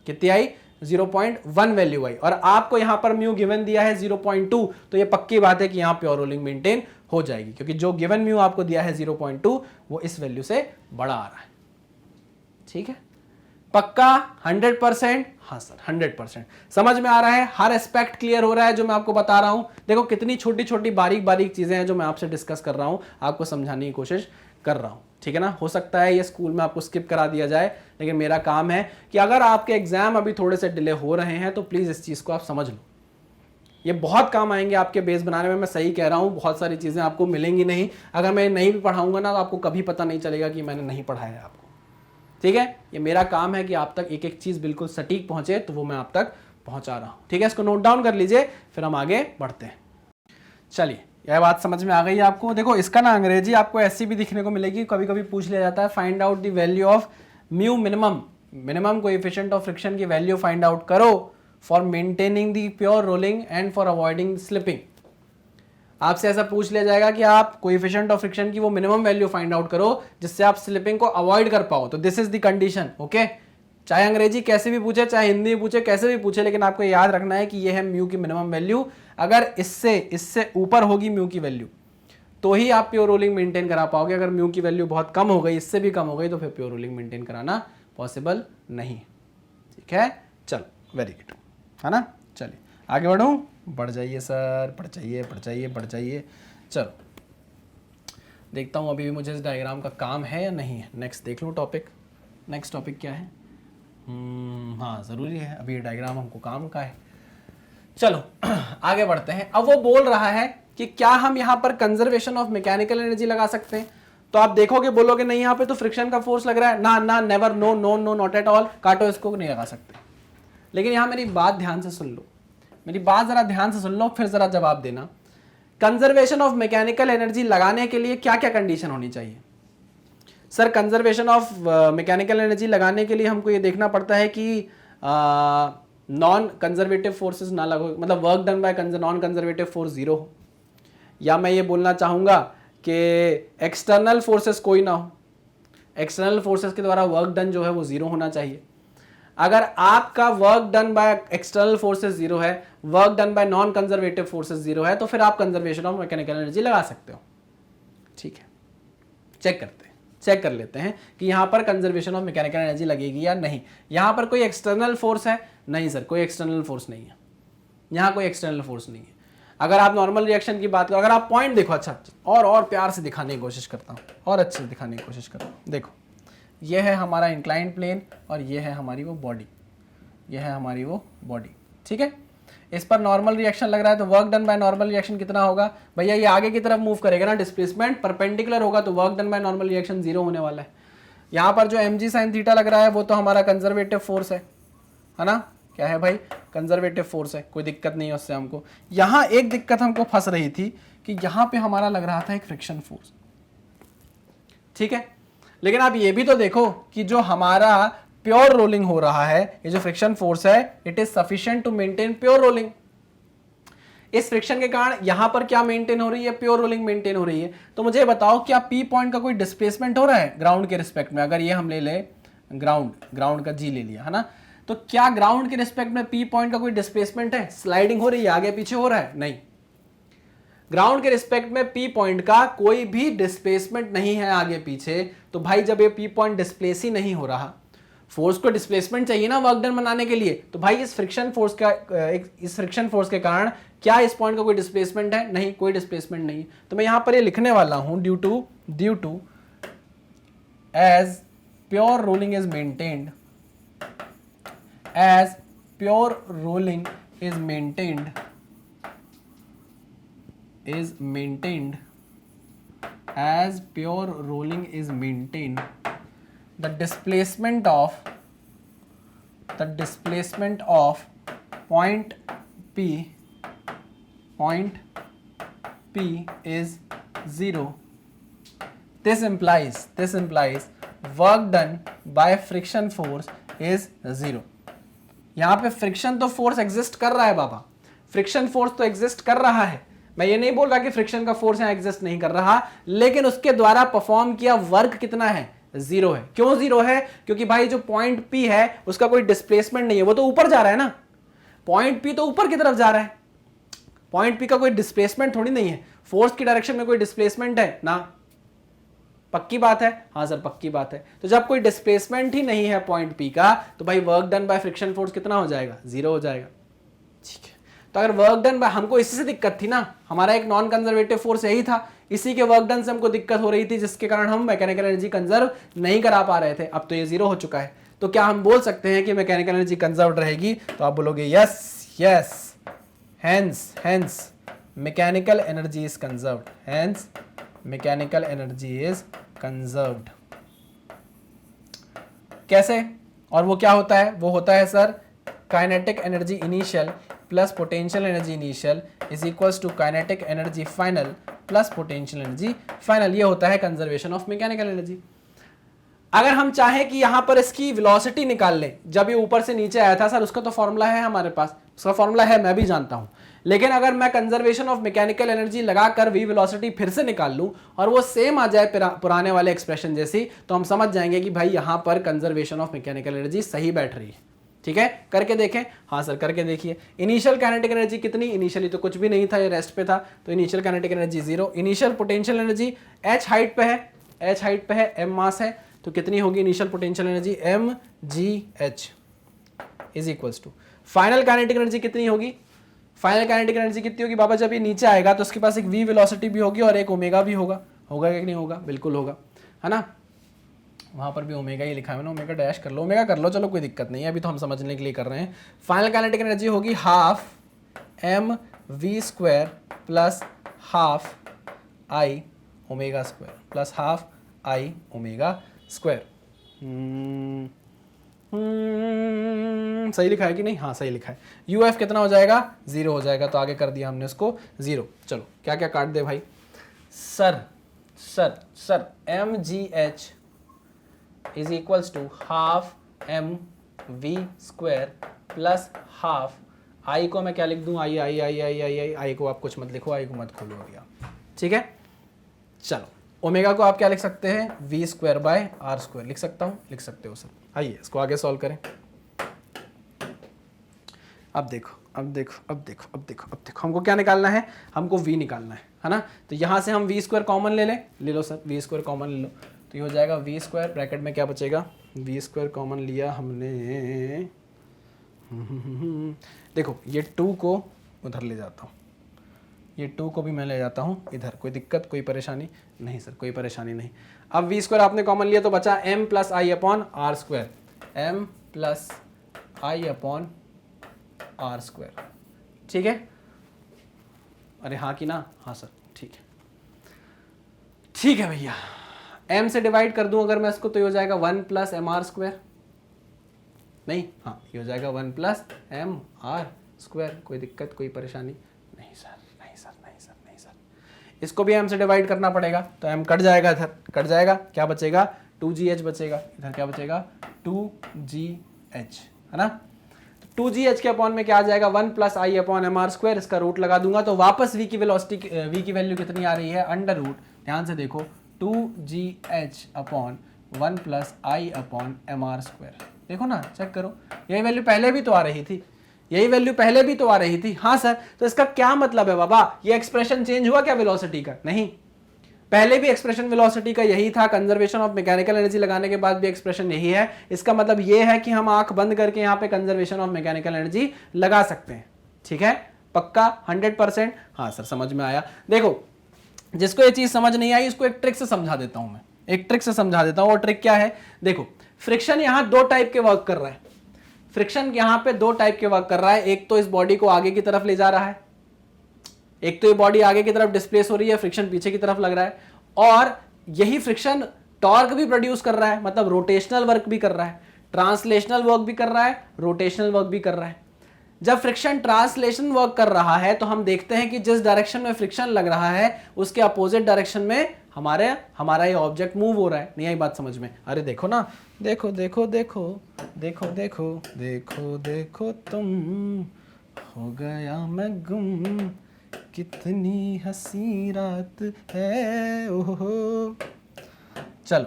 कितनी आई? 0.1 वैल्यू आई, और आपको यहां पर म्यू गिवन दिया है 0.2, तो ये पक्की बात है कि यहां प्योर रोलिंग मेंटेन हो जाएगी, क्योंकि जो गिवन म्यू आपको दिया है 0.2 वो इस वैल्यू से बड़ा आ रहा है। ठीक है, पक्का 100%? हाँ सर 100%। समझ में आ रहा है, हर एस्पेक्ट क्लियर हो रहा है जो मैं आपको बता रहा हूं। देखो कितनी छोटी छोटी बारीक बारीक चीजें हैं जो मैं आपसे डिस्कस कर रहा हूं, आपको समझाने की कोशिश कर रहा हूं, ठीक है ना। हो सकता है ये स्कूल में आपको स्किप करा दिया जाए, लेकिन मेरा काम है कि अगर आपके एग्जाम अभी थोड़े से डिले हो रहे हैं तो प्लीज इस चीज को आप समझ लो, ये बहुत काम आएंगे आपके बेस बनाने में। मैं सही कह रहा हूं, बहुत सारी चीजें आपको मिलेंगी नहीं, अगर मैं नहीं भी पढ़ाऊंगा ना तो आपको कभी पता नहीं चलेगा कि मैंने नहीं पढ़ाया है आपको, ठीक है। ये मेरा काम है कि आप तक एक एक चीज बिल्कुल सटीक पहुंचे, तो वो मैं आप तक पहुंचा रहा हूं, ठीक है। इसको नोट डाउन कर लीजिए, फिर हम आगे बढ़ते हैं। चलिए, यह बात समझ में आ गई आपको। देखो इसका ना अंग्रेजी आपको ऐसी भी दिखने को मिलेगी, कभी कभी पूछ लिया जाता है, find out the value of mu minimum, minimum coefficient of friction की वैल्यू फाइंड आउट करो for maintaining the pure rolling and for avoiding slipping. आपसे ऐसा पूछ लिया जाएगा कि आप कोएफिशिएंट ऑफ फ्रिक्शन की वो मिनिमम वैल्यू फाइंड आउट करो जिससे आप स्लिपिंग को अवॉइड कर पाओ, तो this is the condition, okay. चाहे अंग्रेजी कैसे भी पूछे, चाहे हिंदी पूछे, कैसे भी पूछे, लेकिन आपको याद रखना है कि ये है म्यू की मिनिमम वैल्यू। अगर इससे ऊपर होगी म्यू की वैल्यू तो ही आप प्योर रोलिंग मेंटेन करा पाओगे। अगर म्यू की वैल्यू बहुत कम हो गई, इससे भी कम हो गई, तो फिर प्योर रोलिंग मेंटेन कराना पॉसिबल नहीं, ठीक है। चलो वेरी गुड, है ना। चलिए आगे बढ़ूं, बढ़ जाइए सर, बढ़ जाइए बढ़ जाइए बढ़ जाइए। चलो देखता हूं अभी भी मुझे इस डायग्राम का काम है या नहीं है। नेक्स्ट देख लूं टॉपिक, नेक्स्ट टॉपिक क्या है। हाँ ज़रूरी है, अभी ये डायग्राम हमको काम का है। चलो आगे बढ़ते हैं। अब वो बोल रहा है कि क्या हम यहाँ पर कंजर्वेशन ऑफ मैकेनिकल एनर्जी लगा सकते हैं। तो आप देखोगे, बोलोगे नहीं यहाँ पे तो फ्रिक्शन का फोर्स लग रहा है, ना ना, never, no no no, not at all, काटो इसको, नहीं लगा सकते। लेकिन यहाँ मेरी बात ध्यान से सुन लो, मेरी बात जरा ध्यान से सुन लो, फिर जरा जवाब देना। कंजर्वेशन ऑफ मैकेनिकल एनर्जी लगाने के लिए क्या क्या कंडीशन होनी चाहिए। Sir conservation of mechanical energy लगाने के लिए हमको ये देखना पड़ता है कि नॉन कंजर्वेटिव फोर्सेस ना लगो, मतलब work done bye non conservative force 0 हो, या मैं ये बोलना चाहूँगा कि एक्सटर्नल फोर्सेस कोई ना हो, एक्सटर्नल फोर्सेस के द्वारा वर्क डन जो है वो 0 होना चाहिए। अगर आपका work done by external forces 0 है, work done bye non conservative forces 0 है, तो फिर आप कंजर्वेशन ऑफ मैकेनिकल एनर्जी लगा सकते हो, ठीक है। चेक कर लेते हैं कि यहां पर कंजर्वेशन ऑफ मैकेनिकल एनर्जी लगेगी या नहीं। यहां पर कोई एक्सटर्नल फोर्स है? नहीं सर, कोई एक्सटर्नल फोर्स नहीं है, यहां कोई एक्सटर्नल फोर्स नहीं है। अगर आप नॉर्मल रिएक्शन की बात करो, अगर आप पॉइंट देखो, अच्छा और प्यार से दिखाने की कोशिश करता हूं, और अच्छे से दिखाने की कोशिश करता हूं। देखो ये है हमारा इंक्लाइंड प्लेन और ये है हमारी वो बॉडी, ये है हमारी वो बॉडी, ठीक है। इस पर नॉर्मल रिएक्शन लग रहा है, तो work done by normal reaction कितना होगा भैया, ये आगे की तरफ मूव करेगा ना, डिस्प्लेसमेंट परपेंडिकुलर होगा, तो work done by normal reaction 0 होने वाला है। यहाँ पर जो mg sin थीटा लग रहा है वो तो हमारा कंजर्वेटिव फोर्स है ना, क्या है भाई, कंजर्वेटिव फोर्स है, कोई दिक्कत नहीं है उससे हमको। यहाँ एक दिक्कत हमको फंस रही थी कि यहाँ पे हमारा लग रहा था एक फ्रिक्शन फोर्स, ठीक है। लेकिन आप ये भी तो देखो कि जो हमारा प्योर रोलिंग हो रहा है, ये जो फ्रिक्शन फोर्स है, it is sufficient to maintain pure rolling. इस फ्रिक्शन के कारण यहां पर क्या मेंटेन हो रही है, प्योर रोलिंग मेंटेन हो रही है। तो मुझे बताओ क्या पी पॉइंट का कोई डिस्प्लेसमेंट हो रहा है ग्राउंड के रिस्पेक्ट में। अगर ये हम ले ले ग्राउंड का जी ले लिया है ना, तो क्या ग्राउंड के रिस्पेक्ट में पी पॉइंट का कोई डिस्प्लेसमेंट है, स्लाइडिंग हो रही है, आगे पीछे हो रहा है? नहीं, ग्राउंड के रिस्पेक्ट में पी पॉइंट का कोई भी डिस्प्लेसमेंट नहीं है आगे पीछे। तो भाई जब ये पी पॉइंट डिस्प्लेस ही नहीं हो रहा, फोर्स को डिस्प्लेसमेंट चाहिए ना वर्क डन बनाने के लिए, तो भाई इस फ्रिक्शन फोर्स के कारण क्या इस पॉइंट का कोई डिस्प्लेसमेंट है? नहीं, कोई डिस्प्लेसमेंट नहीं है। तो मैं यहां पर ये लिखने वाला हूं, due to as pure rolling is maintained, as pure rolling is maintained as pure rolling is maintained, the displacement of point P is 0. This implies work done by friction force is 0. यहां पे friction तो force exist कर रहा है बाबा, friction force तो exist कर रहा है। मैं ये नहीं बोल रहा कि फ्रिक्शन का फोर्स यहां एग्जिस्ट नहीं कर रहा, लेकिन उसके द्वारा परफॉर्म किया वर्क कितना है? 0 है। क्यों 0 है? क्योंकि भाई जो पॉइंट P है उसका कोई डिस्प्लेसमेंट नहीं है, वो तो ऊपर जा रहा है ना, पॉइंट P तो ऊपर की तरफ जा रहा है, पॉइंट P का कोई डिस्प्लेसमेंट थोड़ी नहीं है। फोर्स की डायरेक्शन में कोई डिस्प्लेसमेंट है ना, पक्की बात है? हाँ सर पक्की बात है। तो जब कोई डिस्प्लेसमेंट ही नहीं है पॉइंट पी का, तो भाई work done by friction force कितना हो जाएगा? 0 हो जाएगा। ठीक है, तो अगर वर्क डन बाय, हमको इसी से दिक्कत थी ना, हमारा एक नॉन कंजर्वेटिव फोर्स यही था, इसी के वर्क डन से हमको दिक्कत हो रही थी, जिसके कारण हम मैकेनिकल एनर्जी कंजर्व नहीं करा पा रहे थे। अब तो ये 0 हो चुका है, तो क्या हम बोल सकते हैं कि मैकेनिकल एनर्जी कंजर्व रहेगी? तो आप बोलोगे yes yes, hence mechanical energy is conserved, hence mechanical energy is conserved. कैसे? और वो क्या होता है? वो होता है sir kinetic energy initial plus potential energy initial is equals to kinetic energy final plus potential energy final. ये होता है कंजर्वेशन ऑफ मैकेनिकल एनर्जी। अगर हम चाहें कि यहां पर इसकी वेलोसिटी निकाल लें, जब ये ऊपर से नीचे आया था सर, उसका तो फॉर्मूला है हमारे पास, उसका फॉर्मूला है, मैं भी जानता हूं। लेकिन अगर मैं कंजर्वेशन ऑफ मैकेनिकल एनर्जी लगाकर वी वेलोसिटी फिर से निकाल लूं और वो सेम आ जाए पुराने वाले एक्सप्रेशन जैसी, तो हम समझ जाएंगे कि भाई यहां पर कंजर्वेशन ऑफ मैकेनिकल एनर्जी सही बैठ रही है। ठीक है, करके देखें। हाँ सर करके देखिए। इनिशियल काइनेटिक एनर्जी कितनी? इनिशियली तो कुछ भी नहीं था, ये रेस्ट पे था, तो initial kinetic energy 0। Initial potential energy h height पे है, h हाइट पे है, m मास है, तो कितनी होगी initial potential energy? mgh is equals to final kinetic energy कितनी होगी? फाइनल काइनेटिक एनर्जी कितनी होगी बाबा? जब ये नीचे आएगा तो उसके पास एक v वेलोसिटी भी होगी और एक ओमेगा भी होगा। होगा कि नहीं होगा? बिल्कुल होगा, है ना। वहां पर भी ओमेगा ही लिखा है ना, ओमेगा डैश कर लो, ओमेगा कर लो, चलो कोई दिक्कत नहीं है, अभी तो हम समझने के लिए कर रहे हैं। फाइनल काइनेटिक एनर्जी होगी half m v square plus half i omega square plus half i omega square. सही लिखा है कि नहीं? हाँ सही लिखा है। uf कितना हो जाएगा? 0 हो जाएगा, तो आगे कर दिया हमने उसको 0। चलो क्या क्या काट दे भाई? Sir mgh is equals to half m v square plus half i को मैं क्या लिख दूं? आई को आप कुछ मत लिखो, आई को मत खोलो अभी आप। ठीक है, चलो ओमेगा को आप क्या लिख सकते हैं? v square by r square लिख सकता हूं, लिख सकते हो सर। आइए इसको आगे सॉल्व करें। अब देखो हमको क्या निकालना है? हमको v निकालना है ना। तो यहां से हम v स्क्वायर कॉमन ले लो सर, v स्क्वायर कॉमन ले लो, तो ये हो जाएगा v स्क्वायर, ब्रैकेट में क्या बचेगा? v स्क्वायर कॉमन लिया हमने, देखो ये 2 को उधर ले जाता हूँ, ये 2 को भी मैं ले जाता हूँ इधर, कोई दिक्कत कोई परेशानी नहीं सर, कोई परेशानी नहीं। अब v स्क्वायर आपने कॉमन लिया तो बचा m plus I upon are square, m plus I upon are square. ठीक है, अरे हाँ कि ना? हाँ सर ठीक है, ठीक है भैया। m से डिवाइड कर दूं अगर मैं इसको, तो ये हो जाएगा 1 प्लस एम आर स्क्वायर, नहीं हाँ ये हो जाएगा 1 प्लस एम आर स्क्वायर। कोई दिक्कत कोई परेशानी नहीं सर, नहीं सर, नहीं सर, नहीं सर। इसको भी m से डिवाइड करना पड़ेगा, तो m कट जाएगा, इधर कट जाएगा, क्या बचेगा? 2gh बचेगा, इधर क्या बचेगा? 2gh, है ना। 2gh के अपॉन में क्या आ जाएगा? 1 plus I upon M R square, इसका रूट लगा दूंगा तो वापस v की वेलोसिटी, v की वैल्यू कितनी आ रही है? अंडर रूट, ध्यान से देखो, 2gh upon 1 plus I upon M R square. देखो ना, चेक करो, यही वैल्यू पहले भी तो आ रही थी, यही वैल्यू पहले भी तो आ रही थी। हाँ सर, तो इसका क्या मतलब है बाबा? ये एक्सप्रेशन चेंज हुआ क्या वेलोसिटी का? नहीं, पहले भी एक्सप्रेशन वेलोसिटी का यही था, कंजर्वेशन ऑफ मैकेनिकल एनर्जी लगाने के बाद भी एक्सप्रेशन यही है। इसका मतलब ये है कि हम आंख बंद करके यहाँ पे कंजर्वेशन ऑफ मैकेनिकल एनर्जी लगा सकते हैं। ठीक है, पक्का 100%? हाँ सर समझ में आया। देखो जिसको ये चीज समझ नहीं आई, उसको एक ट्रिक से समझा देता हूं मैं, एक ट्रिक से समझा देता हूं। और ट्रिक क्या है? देखो फ्रिक्शन यहां 2 टाइप के वर्क कर रहा है, फ्रिक्शन यहां पे 2 टाइप के वर्क कर रहा है। एक तो इस बॉडी को आगे की तरफ ले जा रहा है, एक तो ये बॉडी आगे की तरफ डिस्प्लेस हो रही है, फ्रिक्शन पीछे की तरफ लग रहा है, और यही फ्रिक्शन टॉर्क भी प्रोड्यूस कर रहा है, मतलब रोटेशनल वर्क भी कर रहा है, ट्रांसलेशनल वर्क भी कर रहा है, रोटेशनल वर्क भी कर रहा है। जब फ्रिक्शन ट्रांसलेशन वर्क कर रहा है तो हम देखते हैं कि जिस डायरेक्शन में फ्रिक्शन लग रहा है उसके अपोजिट डायरेक्शन में हमारा ये ऑब्जेक्ट मूव हो रहा है। नहीं आई बात समझ में? अरे देखो ना, देखो देखो देखो देखो देखो देखो देखो तुम, हो गया मैं गुम, कितनी हंसी रात है ओहो। चलो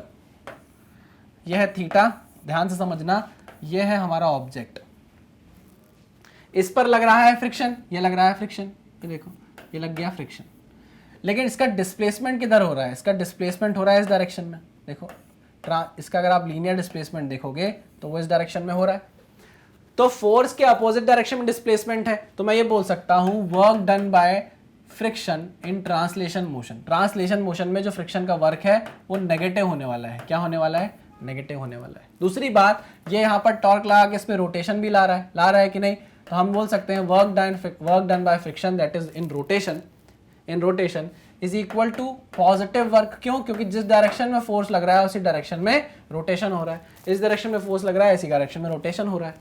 यह है थीटा, ध्यान से समझना, यह है हमारा ऑब्जेक्ट, इस पर लग रहा है फ्रिक्शन, ये लग रहा है फ्रिक्शन, ये देखो ये लग गया फ्रिक्शन। लेकिन इसका डिस्प्लेसमेंट किधर हो रहा है, इसका डिस्प्लेसमेंट हो रहा है इस डायरेक्शन में। देखो इसका अगर आप लीनियर डिस्प्लेसमेंट देखोगे तो वो इस डायरेक्शन में हो रहा है, तो फोर्स के अपोजिट डायरेक्शन में डिस्प्लेसमेंट है, तो मैं ये बोल सकता हूं work done by friction in translation motion. Translation motion में जो फ्रिक्शन का वर्क है वो नेगेटिव होने वाला है। क्या होने वाला है, नेगेटिव होने वाला है। दूसरी बात, ये यहाँ पर टॉर्क लगा के इसमें रोटेशन भी ला रहा है कि नहीं, तो हम बोल सकते हैं work done by friction that is in rotation is equal to positive work. क्यों, क्योंकि जिस डायरेक्शन में फोर्स लग रहा है उसी डायरेक्शन में रोटेशन हो रहा है। इस डायरेक्शन में फोर्स लग रहा है, इसी डायरेक्शन में रोटेशन हो रहा है,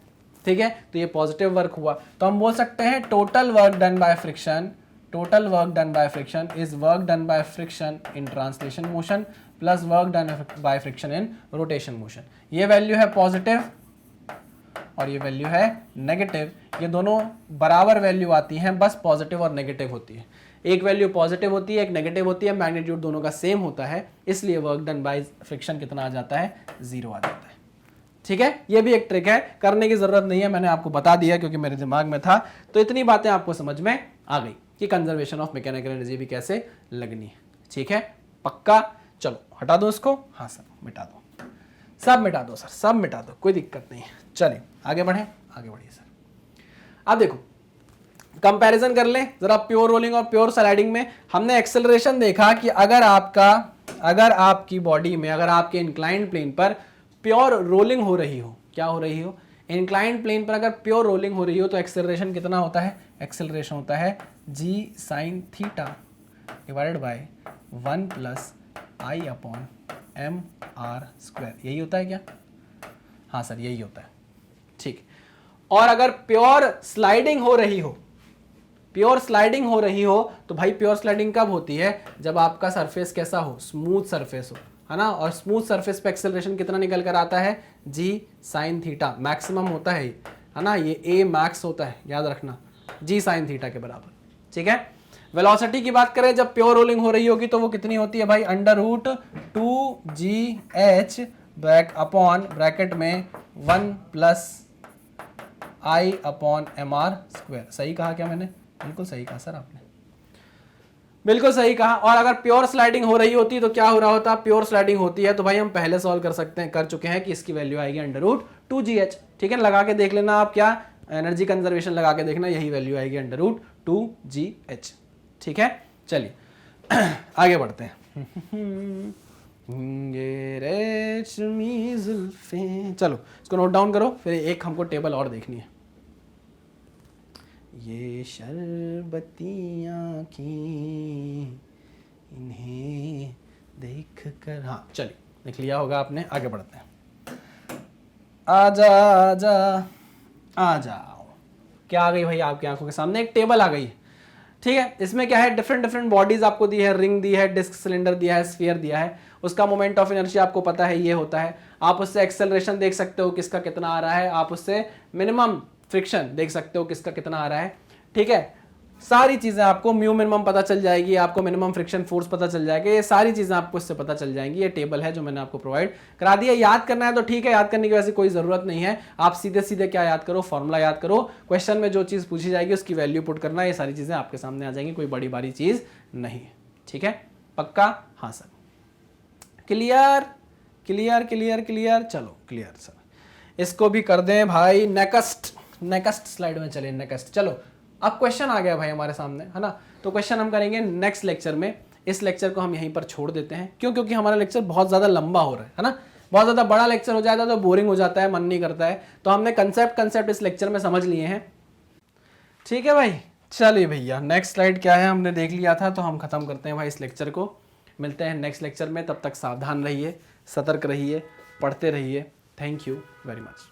ठीक है, तो ये पॉजिटिव वर्क हुआ। तो हम बोल सकते हैं total work done by friction is work done by friction in translation motion plus work done by friction in rotation motion. ये वैल्यू है पॉजिटिव और ये वैल्यू है नेगेटिव। ये दोनों बराबर वैल्यू आती हैं, बस पॉजिटिव और नेगेटिव होती है। एक वैल्यू पॉजिटिव होती है, एक नेगेटिव होती है, मैग्नीट्यूड दोनों का सेम होता है, इसलिए वर्क डन बाय फ्रिक्शन कितना आ जाता है, 0 आ जाता है। ठीक है, ये भी एक ट्रिक है, करने की जरूरत नहीं है, मैंने आपको बता दिया क्योंकि मेरे दिमाग में था। तो इतनी बातें आपको समझ में आ गई कि कंजर्वेशन ऑफ मैकेनिकल एनर्जी भी कैसे लगनी है। ठीक है, पक्का। चलो हटा दो इसको, हाँ सर मिटा दो, सब मिटा दो सर, सब मिटा दो, कोई दिक्कत नहीं है। चलिए आगे बढ़े, आगे बढ़िए सर। अब देखो कंपैरिजन कर लें जरा प्योर रोलिंग और प्योर स्लाइडिंग में। हमने एक्सेलरेशन देखा कि अगर आपकी बॉडी में, अगर आपके इंक्लाइंड प्लेन पर प्योर रोलिंग हो रही हो, क्या हो रही हो, इंक्लाइंड प्लेन पर अगर प्योर रोलिंग हो रही हो तो एक्सेलरेशन कितना होता है, एक्सेलरेशन होता है g sin थीटा divided by 1 plus i upon M R square. यही होता है क्या, हाँ सर यही होता है, ठीक। और अगर प्योर स्लाइडिंग हो रही हो, तो भाई प्योर स्लाइडिंग कब होती है, जब आपका सरफेस कैसा हो, स्मूथ सरफेस हो, है ना, और स्मूथ सरफेस पे एक्सेलरेशन कितना निकल कर आता है, g sin थीटा, मैक्सिमम होता है ना, ये a मैक्स होता है, याद रखना, g sin थीटा के बराबर। ठीक है, वेलोसिटी की बात करें जब प्योर रोलिंग हो रही होगी तो वो कितनी होती है भाई, √2gh बैक अपॉन ब्रैकेट में 1 plus i upon M R square. सही कहा क्या मैंने, बिल्कुल सही कहा सर आपने, बिल्कुल सही कहा। और अगर प्योर स्लाइडिंग हो रही होती तो क्या हो रहा होता, प्योर स्लाइडिंग होती है तो भाई हम पहले सॉल्व कर चुके हैं कि इसकी वैल्यू आएगी √2gh। ठीक है, लगा के देख लेना आप, क्या एनर्जी कंजर्वेशन लगा के देखना, यही वैल्यू आएगी √2gh। ठीक है, चलिए आगे बढ़ते हैं। चलो इसको नोट डाउन करो, फिर एक हमको टेबल और देखनी है। ये शरबती आँखें इन्हें देख कर, हाँ चलिए देख लिया होगा आपने, आगे बढ़ते हैं। आजा आजा आ जाओ, क्या आ गई भाई आपकी आंखों के सामने, एक टेबल आ गई। ठीक है, इसमें क्या है, डिफरेंट बॉडीज आपको दी है, रिंग दी है, डिस्क सिलेंडर दिया है, स्फीयर दिया है, उसका मोमेंट ऑफ इनर्शिया आपको पता है ये होता है। आप उससे एक्सेलरेशन देख सकते हो किसका कितना आ रहा है, आप उससे मिनिमम फ्रिक्शन देख सकते हो किसका कितना आ रहा है। ठीक है, सारी चीजें आपको म्यू मिनिमम पता चल जाएगी, आपको मिनिमम फ्रिक्शन फोर्स पता चल जाएगा, ये सारी चीजें आपको इससे पता चल जाएंगी। ये टेबल है जो मैंने आपको प्रोवाइड करा दिया। याद करना है तो ठीक है, याद करने की वैसे कोई जरूरत नहीं है, आप सीधे सीधे क्या याद करो, फॉर्मूला याद करो, क्वेश्चन में जो चीज पूछी जाएगी उसकी वैल्यू पुट करना, ये सारी चीजें आपके सामने आ जाएंगी, कोई बड़ी बारी चीज नहीं है। ठीक है, पक्का, हाँ sir, clear clear clear clear, चलो क्लियर सर, इसको भी कर दें भाई। नेक्स्ट स्लाइड में चले, नेक्स्ट, चलो अब क्वेश्चन आ गया भाई हमारे सामने, है ना, तो क्वेश्चन हम करेंगे नेक्स्ट लेक्चर में। इस लेक्चर को हम यहीं पर छोड़ देते हैं, क्यों, क्योंकि हमारा लेक्चर बहुत ज़्यादा लंबा हो रहा है ना, बहुत ज़्यादा बड़ा लेक्चर हो जाता है तो बोरिंग हो जाता है, मन नहीं करता है, तो हमने कंसेप्ट इस लेक्चर में समझ लिए हैं। ठीक है भाई, चलिए भैया नेक्स्ट स्लाइड क्या है हमने देख लिया था, तो हम खत्म करते हैं भाई इस लेक्चर को। मिलते हैं नेक्स्ट लेक्चर में, तब तक सावधान रहिए, सतर्क रहिए, पढ़ते रहिए। Thank you very much.